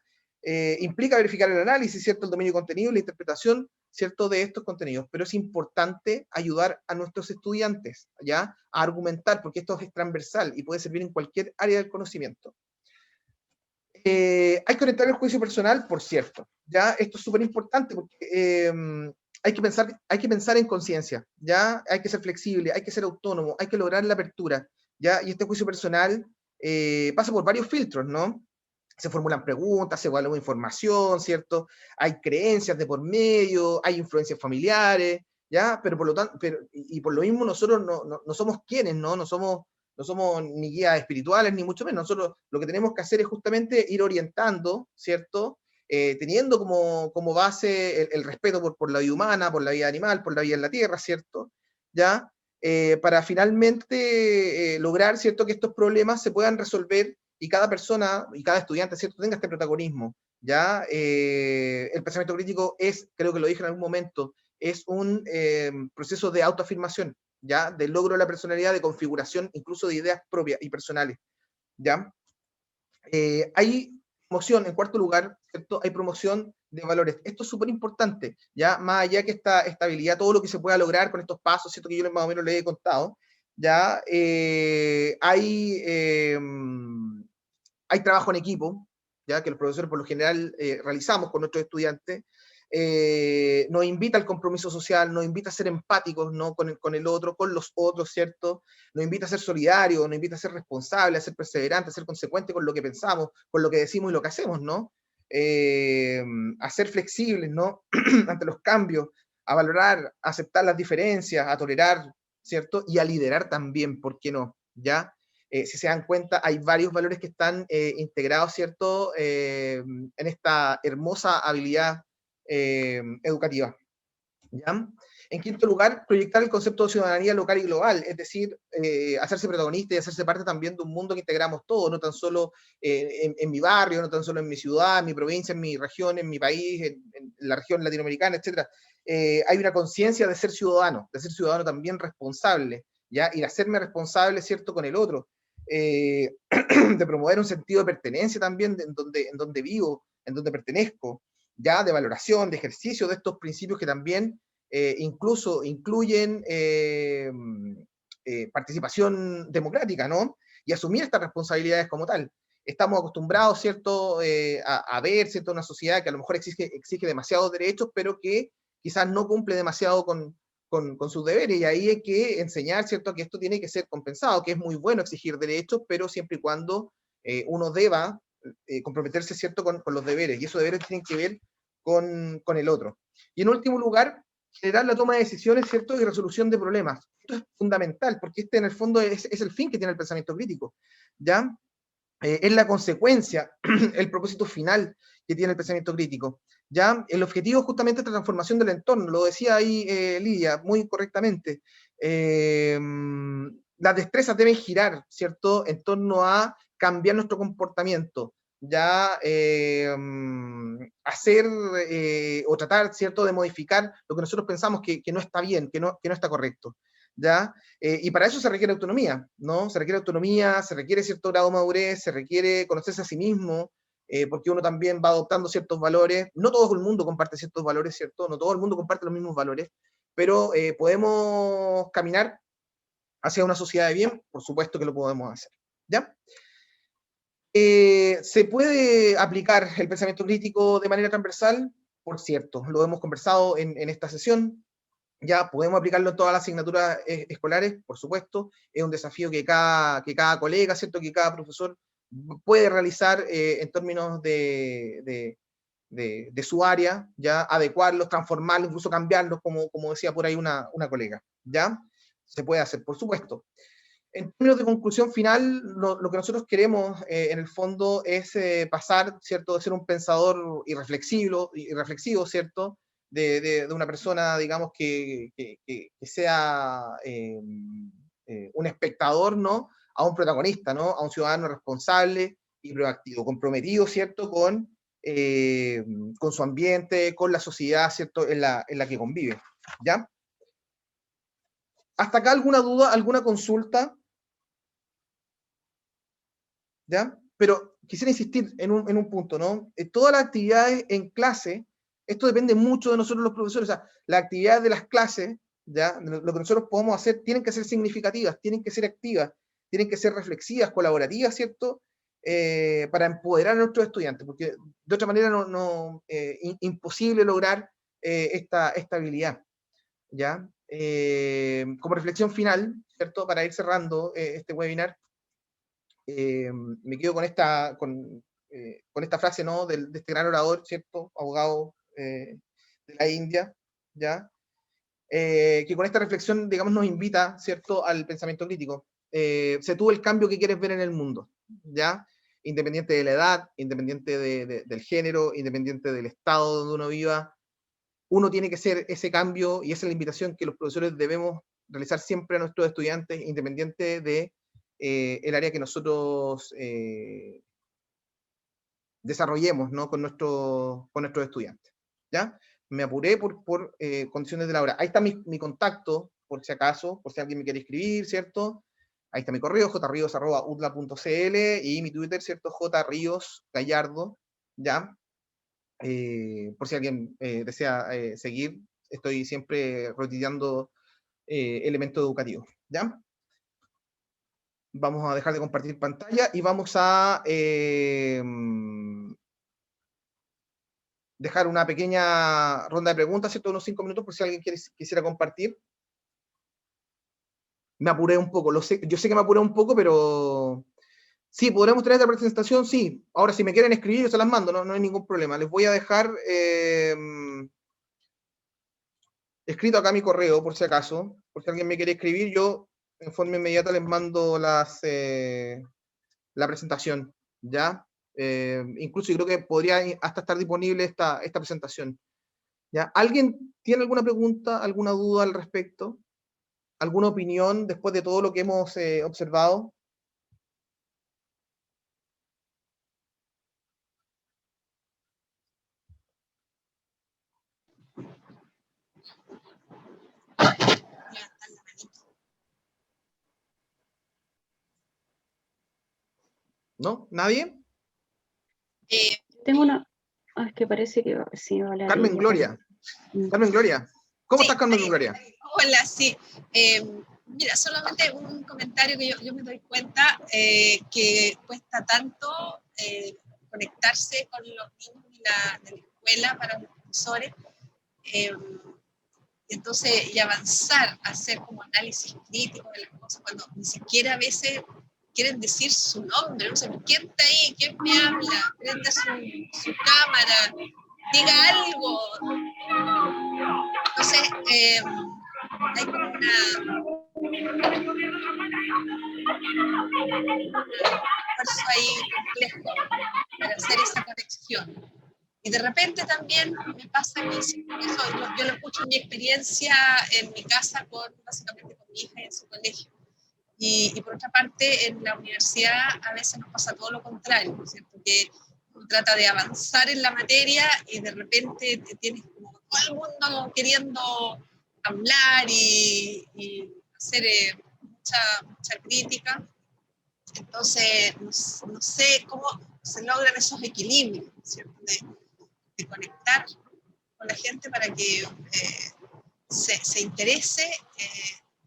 Speaker 1: Implica verificar el análisis, ¿cierto?, el dominio de contenido y la interpretación, ¿cierto?, de estos contenidos, pero es importante ayudar a nuestros estudiantes, ¿ya?, a argumentar, porque esto es transversal y puede servir en cualquier área del conocimiento. Hay que orientar el juicio personal, por cierto, ¿ya? Esto es súper importante porque hay que pensar en conciencia, ¿ya? Hay que ser flexible, hay que ser autónomo, hay que lograr la apertura, ¿ya? Y este juicio personal pasa por varios filtros, ¿no? Se formulan preguntas, se evalúa información, ¿cierto? Hay creencias de por medio, hay influencias familiares, ¿ya? Pero por lo tanto, y por lo mismo nosotros no somos quienes, ¿no? No somos ni guías espirituales, ni mucho menos. Nosotros lo que tenemos que hacer es justamente ir orientando, ¿cierto? Teniendo como base el respeto por la vida humana, por la vida animal, por la vida en la tierra, ¿cierto? ¿Ya? Para finalmente lograr, ¿cierto?, que estos problemas se puedan resolver y cada persona y cada estudiante, ¿cierto?, tenga este protagonismo, ¿ya? El pensamiento crítico es, creo que lo dije en algún momento, es un proceso de autoafirmación, ¿ya? De logro de la personalidad, de configuración, incluso de ideas propias y personales, ¿ya? Hay promoción, en cuarto lugar, ¿cierto?, hay promoción de valores. Esto es súper importante, ¿ya? Más allá que esta estabilidad, todo lo que se pueda lograr con estos pasos, ¿cierto?, que yo más o menos les he contado, ¿ya? Hay trabajo en equipo, ya que los profesores por lo general realizamos con nuestros estudiantes, nos invita al compromiso social, nos invita a ser empáticos, ¿no?, con el otro, con los otros, ¿cierto? Nos invita a ser solidarios, nos invita a ser responsables, a ser perseverantes, a ser consecuentes con lo que pensamos, con lo que decimos y lo que hacemos, ¿no? A ser flexibles, ¿no? Ante los cambios, a valorar, a aceptar las diferencias, a tolerar, ¿cierto? Y a liderar también, ¿por qué no? ¿Ya? Si se dan cuenta, hay varios valores que están integrados, ¿cierto?, en esta hermosa habilidad educativa, ¿ya? En quinto lugar, proyectar el concepto de ciudadanía local y global, es decir, hacerse protagonista y hacerse parte también de un mundo que integramos todos, no tan solo en mi barrio, no tan solo en mi ciudad, en mi provincia, en mi región, en mi país, en la región latinoamericana, etc. Hay una conciencia de ser ciudadano también responsable, ¿ya? Y de hacerme responsable, ¿cierto?, con el otro, de promover un sentido de pertenencia también en donde vivo, en donde pertenezco, ya, de valoración, de ejercicio de estos principios que también incluso incluyen participación democrática, ¿no? Y asumir estas responsabilidades como tal. Estamos acostumbrados, ¿cierto?, a ver, ¿cierto?, una sociedad que a lo mejor exige demasiados derechos, pero que quizás no cumple demasiado con sus deberes, y ahí hay que enseñar, ¿cierto?, que esto tiene que ser compensado, que es muy bueno exigir derechos, pero siempre y cuando uno deba comprometerse, ¿cierto?, con los deberes, y esos deberes tienen que ver con el otro. Y en último lugar, generar la toma de decisiones, ¿cierto?, y resolución de problemas. Esto es fundamental, porque este en el fondo es el fin que tiene el pensamiento crítico, ¿ya? Es la consecuencia, el propósito final que tiene el pensamiento crítico. ¿Ya? El objetivo es justamente esta transformación del entorno, lo decía ahí Lidia muy correctamente. Las destrezas deben girar, ¿cierto?, en torno a cambiar nuestro comportamiento, ya hacer o tratar, ¿cierto?, de modificar lo que nosotros pensamos que no está bien, que no está correcto. ¿Ya? Y para eso se requiere autonomía, ¿no? Se requiere autonomía, se requiere cierto grado de madurez, se requiere conocerse a sí mismo, porque uno también va adoptando ciertos valores. No todo el mundo comparte ciertos valores, ¿cierto? No todo el mundo comparte los mismos valores, pero podemos caminar hacia una sociedad de bien, por supuesto que lo podemos hacer, ¿ya? ¿Se puede aplicar el pensamiento crítico de manera transversal? Por cierto, lo hemos conversado en esta sesión. Ya podemos aplicarlo en todas las asignaturas escolares, por supuesto. Es un desafío que cada colega, ¿cierto?, que cada profesor puede realizar en términos de su área, ya adecuarlos, transformarlos, incluso cambiarlos, como decía por ahí una colega. ¿Ya? Se puede hacer, por supuesto. En términos de conclusión final, lo que nosotros queremos en el fondo es pasar, ¿cierto?, de ser un pensador irreflexivo, ¿cierto?, de una persona, digamos, que sea un espectador, ¿no?, a un protagonista, ¿no?, a un ciudadano responsable y proactivo, comprometido, ¿cierto?, con su ambiente, con la sociedad, ¿cierto?, en la que convive. ¿Ya? ¿Hasta acá alguna duda, alguna consulta? ¿Ya? Pero quisiera insistir en un punto, ¿no? Todas las actividades en clase, esto depende mucho de nosotros los profesores, o sea, las actividades de las clases, ¿ya? Lo que nosotros podemos hacer, tienen que ser significativas, tienen que ser activas, tienen que ser reflexivas, colaborativas, ¿cierto? Para empoderar a nuestros estudiantes, porque de otra manera imposible lograr esta habilidad, ¿ya? Como reflexión final, ¿cierto? Para ir cerrando este webinar, me quedo con esta frase, ¿no?, de este gran orador, ¿cierto?, abogado de la India, ¿ya? Que con esta reflexión, digamos, nos invita, ¿cierto?, al pensamiento crítico. Sé tú el cambio que quieres ver en el mundo, ¿ya? Independiente de la edad, independiente del género, independiente del estado donde uno viva, uno tiene que ser ese cambio, y esa es la invitación que los profesores debemos realizar siempre a nuestros estudiantes, independiente de el área que nosotros desarrollemos, ¿no?, con nuestros estudiantes. ¿Ya? Me apuré por condiciones de la hora. Ahí está mi contacto, por si acaso, por si alguien me quiere escribir, ¿cierto? Ahí está mi correo, jrios@utla.cl, y mi Twitter, ¿cierto?, jriosgallardo, ¿ya? Por si alguien desea seguir, estoy siempre retuiteando elementos educativos, ¿ya? Vamos a dejar de compartir pantalla y vamos a dejar una pequeña ronda de preguntas, ¿cierto?, unos 5 minutos, por si alguien quisiera compartir. Me apuré un poco, yo sé que me apuré un poco, pero sí, podremos tener esta presentación, sí. Ahora, si me quieren escribir, yo se las mando, no hay ningún problema. Les voy a dejar escrito acá mi correo, por si acaso, por si alguien me quiere escribir, yo en forma inmediata les mando la presentación, ¿ya? Incluso yo creo que podría hasta estar disponible esta presentación, ¿ya? ¿Alguien tiene alguna pregunta, alguna duda al respecto? ¿Alguna opinión después de todo lo que hemos observado? ¿No? ¿Nadie?
Speaker 4: Tengo una... es que parece que sí, vale.
Speaker 1: Carmen Gloria. Carmen Gloria. ¿Cómo
Speaker 7: Sí,
Speaker 1: estás, Carmen Gloria?
Speaker 7: Hola, sí. Mira, solamente un comentario que yo me doy cuenta que cuesta tanto conectarse con los niños de la escuela para los profesores, entonces, y avanzar, hacer como análisis crítico de las cosas, cuando ni siquiera a veces quieren decir su nombre, no sé, ¿quién está ahí? ¿Quién me habla? Prenda su cámara, diga algo. Entonces, hay como un esfuerzo ahí complejo para hacer esa conexión. Y de repente también me pasa que eso, yo lo escucho en mi experiencia en mi casa, básicamente con mi hija en su colegio. Y por otra parte, en la universidad a veces nos pasa todo lo contrario, ¿no es cierto? Que uno trata de avanzar en la materia y de repente tienes como todo el mundo queriendo hablar y hacer mucha crítica. Entonces, no sé cómo se logran esos equilibrios, ¿no es cierto? De conectar con la gente para que se interese.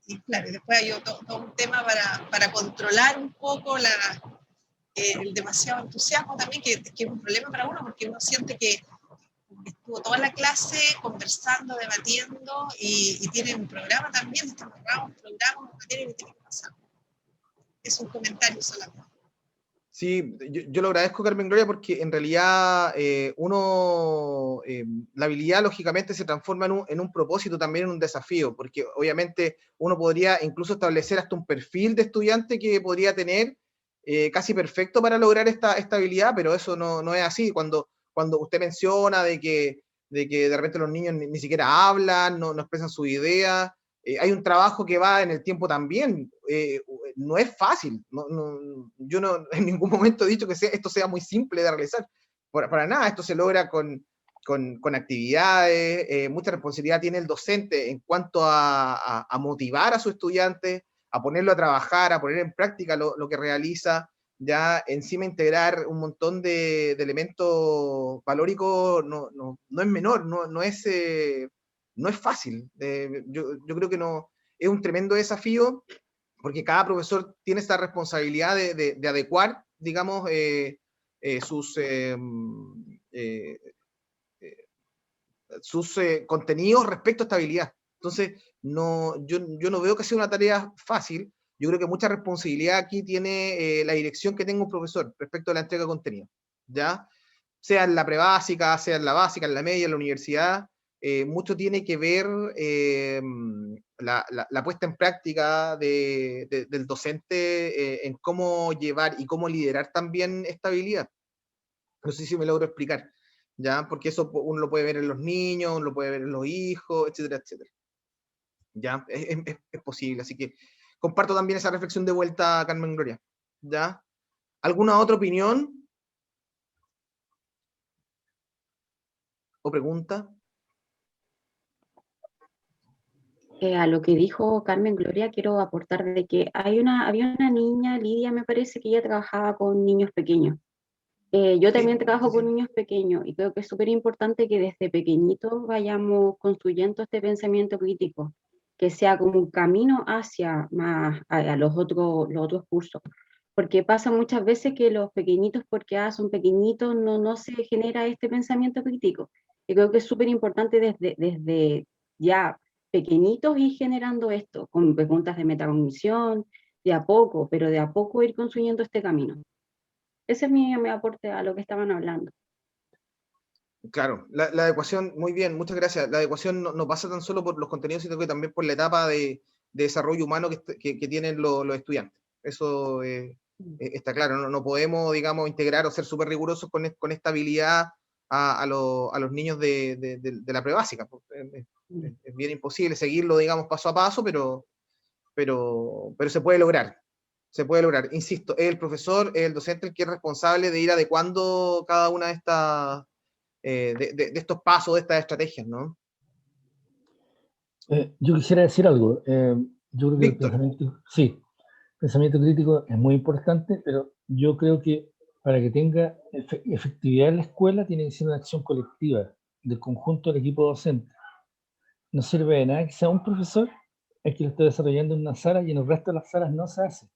Speaker 7: Y claro, después hay todo un tema para controlar un poco el demasiado entusiasmo también, que es un problema para uno, porque uno siente que estuvo toda la clase conversando, debatiendo, y tiene un programa también, está amarrado un programa, una materia que tiene que pasar. Es un comentario solamente.
Speaker 1: Sí, yo lo agradezco, Carmen Gloria, porque en realidad la habilidad lógicamente se transforma en un propósito, también en un desafío, porque obviamente uno podría incluso establecer hasta un perfil de estudiante que podría tener casi perfecto para lograr esta habilidad, pero eso no es así. Cuando usted menciona de que de repente los niños ni siquiera hablan, no expresan sus ideas, hay un trabajo que va en el tiempo también. No es fácil. Yo no en ningún momento he dicho que esto sea muy simple de realizar. Para nada, esto se logra con actividades, mucha responsabilidad tiene el docente en cuanto a motivar a sus estudiantes, a ponerlo a trabajar, a poner en práctica lo que realiza, ya encima integrar un montón de elementos valóricos no es menor, no es fácil. Yo creo que no es un tremendo desafío, porque cada profesor tiene esta responsabilidad de adecuar, digamos, sus contenidos respecto a esta habilidad. Entonces, yo no veo que sea una tarea fácil. Yo creo que mucha responsabilidad aquí tiene la dirección que tenga un profesor respecto a la entrega de contenido, ¿ya? Sea en la prebásica, sea en la básica, en la media, en la universidad, mucho tiene que ver la puesta en práctica del docente en cómo llevar y cómo liderar también esta habilidad. No sé si me logro explicar, ¿ya? Porque eso uno lo puede ver en los niños, uno lo puede ver en los hijos, etcétera, etcétera. ¿Ya? Es posible, así que comparto también esa reflexión de vuelta, Carmen Gloria, ¿ya? ¿Alguna otra opinión o pregunta?
Speaker 4: A lo que dijo Carmen Gloria, quiero aportar de que había una niña, Lidia me parece, que ella trabajaba con niños pequeños. Yo también trabajo con niños pequeños y creo que es súper importante que desde pequeñitos vayamos construyendo este pensamiento crítico, que sea como un camino hacia más a los otros cursos. Porque pasa muchas veces que los pequeñitos, porque son pequeñitos, no se genera este pensamiento crítico. Y creo que es súper importante desde ya pequeñitos ir generando esto, con preguntas de metacognición, de a poco, pero de a poco ir construyendo este camino. Ese es mi aporte a lo que estaban hablando.
Speaker 1: Claro, la adecuación, muy bien, muchas gracias. La adecuación no pasa tan solo por los contenidos, sino que también por la etapa de desarrollo humano que tienen los estudiantes. Eso está claro, no podemos, digamos, integrar o ser súper rigurosos con esta habilidad a los niños de la prebásica. Es bien imposible seguirlo, digamos, paso a paso, pero se puede lograr. Se puede lograr. Insisto, es el profesor, es el docente el que es responsable de ir adecuando cada una de estas de estos pasos, de estas estrategias, ¿no?
Speaker 8: Yo quisiera decir algo. Yo creo que
Speaker 1: Víctor.
Speaker 8: el pensamiento crítico es muy importante, pero yo creo que para que tenga efectividad en la escuela tiene que ser una acción colectiva del conjunto del equipo docente. No sirve de nada que sea un profesor el que lo esté desarrollando en una sala y en el resto de las salas no se hace,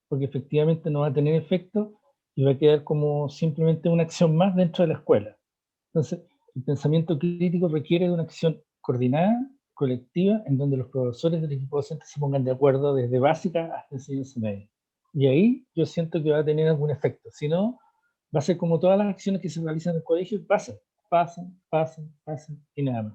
Speaker 8: porque efectivamente no va a tener efecto y va a quedar como simplemente una acción más dentro de la escuela. Entonces, el pensamiento crítico requiere de una acción coordinada, colectiva, en donde los profesores del equipo docente se pongan de acuerdo desde básica hasta enseñanza media. Y ahí yo siento que va a tener algún efecto. Si no, va a ser como todas las acciones que se realizan en el colegio, pasan y nada más.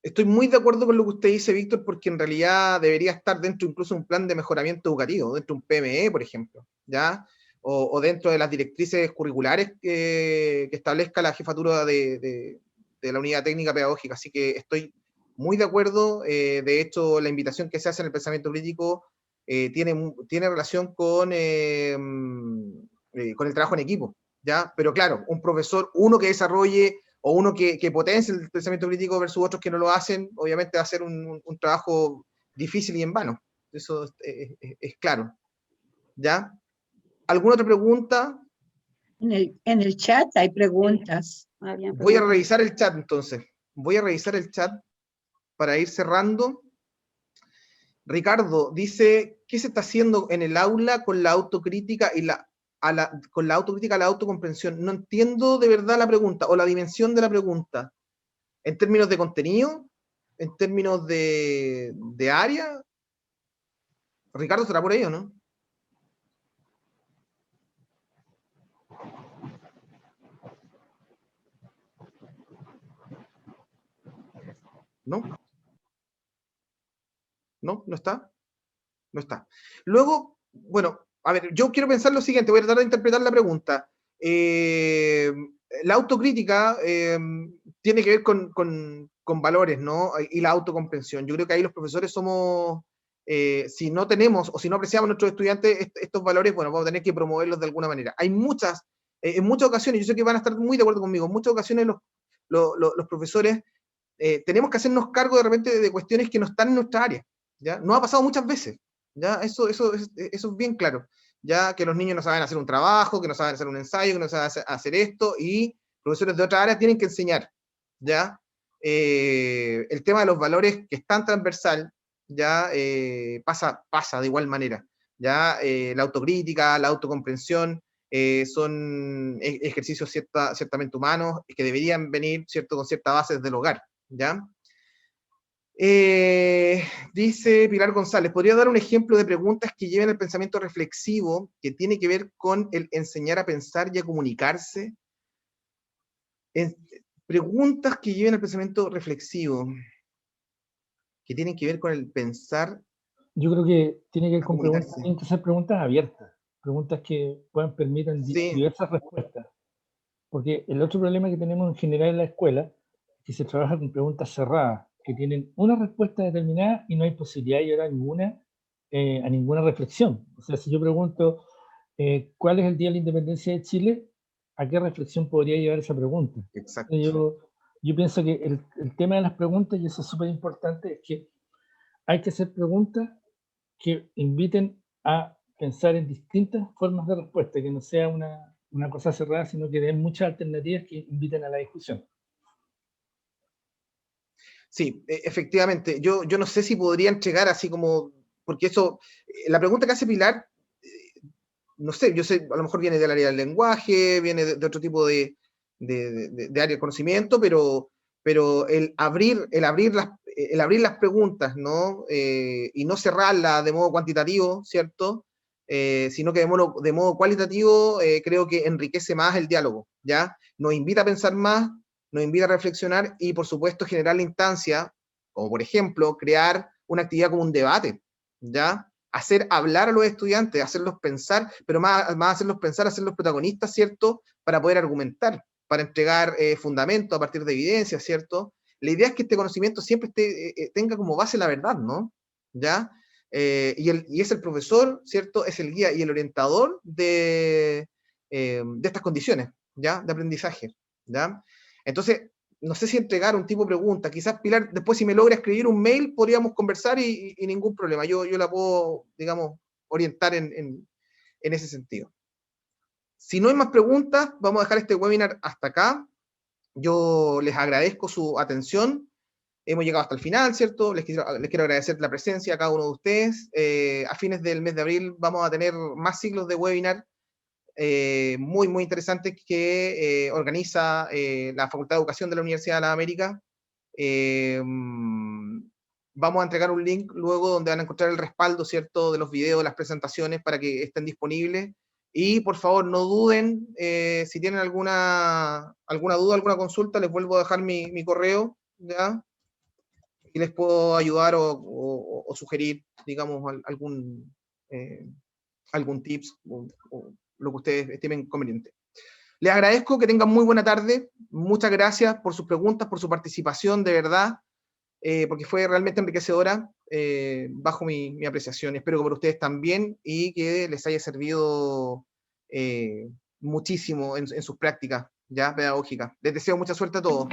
Speaker 1: Estoy muy de acuerdo con lo que usted dice, Víctor, porque en realidad debería estar dentro incluso de un plan de mejoramiento educativo, dentro de un PME, por ejemplo, ¿ya? O dentro de las directrices curriculares que establezca la jefatura de la unidad técnica pedagógica. Así que estoy muy de acuerdo. De hecho, la invitación que se hace en el pensamiento crítico tiene relación con el trabajo en equipo, ¿ya? Pero claro, un profesor, uno que desarrolle o uno que potencie el pensamiento crítico versus otros que no lo hacen, obviamente va a ser un trabajo difícil y en vano. Eso es claro. ¿Ya? ¿Alguna otra pregunta?
Speaker 9: En el chat hay preguntas.
Speaker 1: Voy a revisar el chat entonces. Voy a revisar el chat para ir cerrando. Ricardo dice, ¿qué se está haciendo en el aula con la autocrítica y con la autocrítica a la autocomprensión? No entiendo de verdad la pregunta o la dimensión de la pregunta. ¿En términos de contenido? ¿En términos de área? Ricardo, ¿estará por ahí o no? ¿No? ¿No? ¿No está? No está. Luego, bueno, a ver, yo quiero pensar lo siguiente, voy a tratar de interpretar la pregunta. La autocrítica tiene que ver con valores, ¿no? Y la autocomprensión. Yo creo que ahí los profesores somos, si no tenemos o si no apreciamos a nuestros estudiantes estos valores, bueno, vamos a tener que promoverlos de alguna manera. Hay muchas, en muchas ocasiones, yo sé que van a estar muy de acuerdo conmigo, en muchas ocasiones los profesores tenemos que hacernos cargo de repente de cuestiones que no están en nuestra área, ¿ya? No ha pasado muchas veces, ¿ya? Eso es bien claro, ya que los niños no saben hacer un trabajo, que no saben hacer un ensayo, que no saben hacer esto, y profesores de otra área tienen que enseñar, ¿ya? El tema de los valores que es tan transversal, ya pasa de igual manera, ¿ya? La autocrítica, la autocomprensión, son ejercicios ciertamente humanos que deberían venir, ¿cierto?, con ciertas bases del hogar, ¿ya? Dice Pilar González, ¿podría dar un ejemplo de preguntas que lleven el pensamiento reflexivo, que tiene que ver con el enseñar a pensar y a comunicarse? Preguntas que lleven el pensamiento reflexivo, que tienen que ver con el pensar.
Speaker 8: Yo creo que tiene que ver con
Speaker 1: comunicarse.
Speaker 8: preguntas, tienen que ser preguntas abiertas, preguntas que puedan permitir
Speaker 1: Sí.
Speaker 8: diversas respuestas. Porque el otro problema que tenemos en general en la escuela es que se trabaja con preguntas cerradas, que tienen una respuesta determinada y no hay posibilidad de llegar a ninguna reflexión. O sea, si yo pregunto ¿cuál es el Día de la Independencia de Chile? ¿A qué reflexión podría llevar esa pregunta?
Speaker 1: Exacto.
Speaker 8: Yo pienso que el tema de las preguntas, y eso es súper importante, es que hay que hacer preguntas que inviten a pensar en distintas formas de respuesta, que no sea una cosa cerrada, sino que den muchas alternativas que inviten a la discusión.
Speaker 1: Sí, efectivamente. Yo no sé si podría entregar así como, porque eso, la pregunta que hace Pilar, no sé, yo sé, a lo mejor viene del área del lenguaje, viene de otro tipo de área de conocimiento, pero el abrir las preguntas, ¿no? Y no cerrarlas de modo cuantitativo, ¿cierto? Sino que de modo cualitativo, creo que enriquece más el diálogo, ¿ya? Nos invita a pensar más, nos invita a reflexionar y, por supuesto, generar la instancia, como por ejemplo, crear una actividad como un debate, ¿ya? Hacer hablar a los estudiantes, hacerlos pensar, pero más hacerlos pensar, hacerlos protagonistas, ¿cierto? Para poder argumentar, para entregar fundamento a partir de evidencia, ¿cierto? La idea es que este conocimiento siempre tenga como base la verdad, ¿no? ¿Ya? Y es el profesor, ¿cierto? Es el guía y el orientador de estas condiciones, ¿ya? De aprendizaje, ¿ya? Entonces, no sé si entregar un tipo de pregunta. Quizás Pilar, después si me logra escribir un mail, podríamos conversar y ningún problema. Yo la puedo, digamos, orientar en ese sentido. Si no hay más preguntas, vamos a dejar este webinar hasta acá. Yo les agradezco su atención. Hemos llegado hasta el final, ¿cierto? Les quiero agradecer la presencia a cada uno de ustedes. A fines del mes de abril vamos a tener más ciclos de webinar muy, muy interesantes que organiza la Facultad de Educación de la Universidad de las Américas. Vamos a entregar un link luego donde van a encontrar el respaldo, ¿cierto?, de los videos, de las presentaciones para que estén disponibles. Y por favor, no duden, si tienen alguna duda, alguna consulta, les vuelvo a dejar mi correo, ¿ya? Y les puedo ayudar o sugerir, digamos, algún tips o lo que ustedes estimen conveniente. Les agradezco, que tengan muy buena tarde. Muchas gracias por sus preguntas, por su participación, de verdad, porque fue realmente enriquecedora, bajo mi apreciación. Espero que por ustedes también y que les haya servido muchísimo en sus prácticas ya pedagógicas. Les deseo mucha suerte a todos.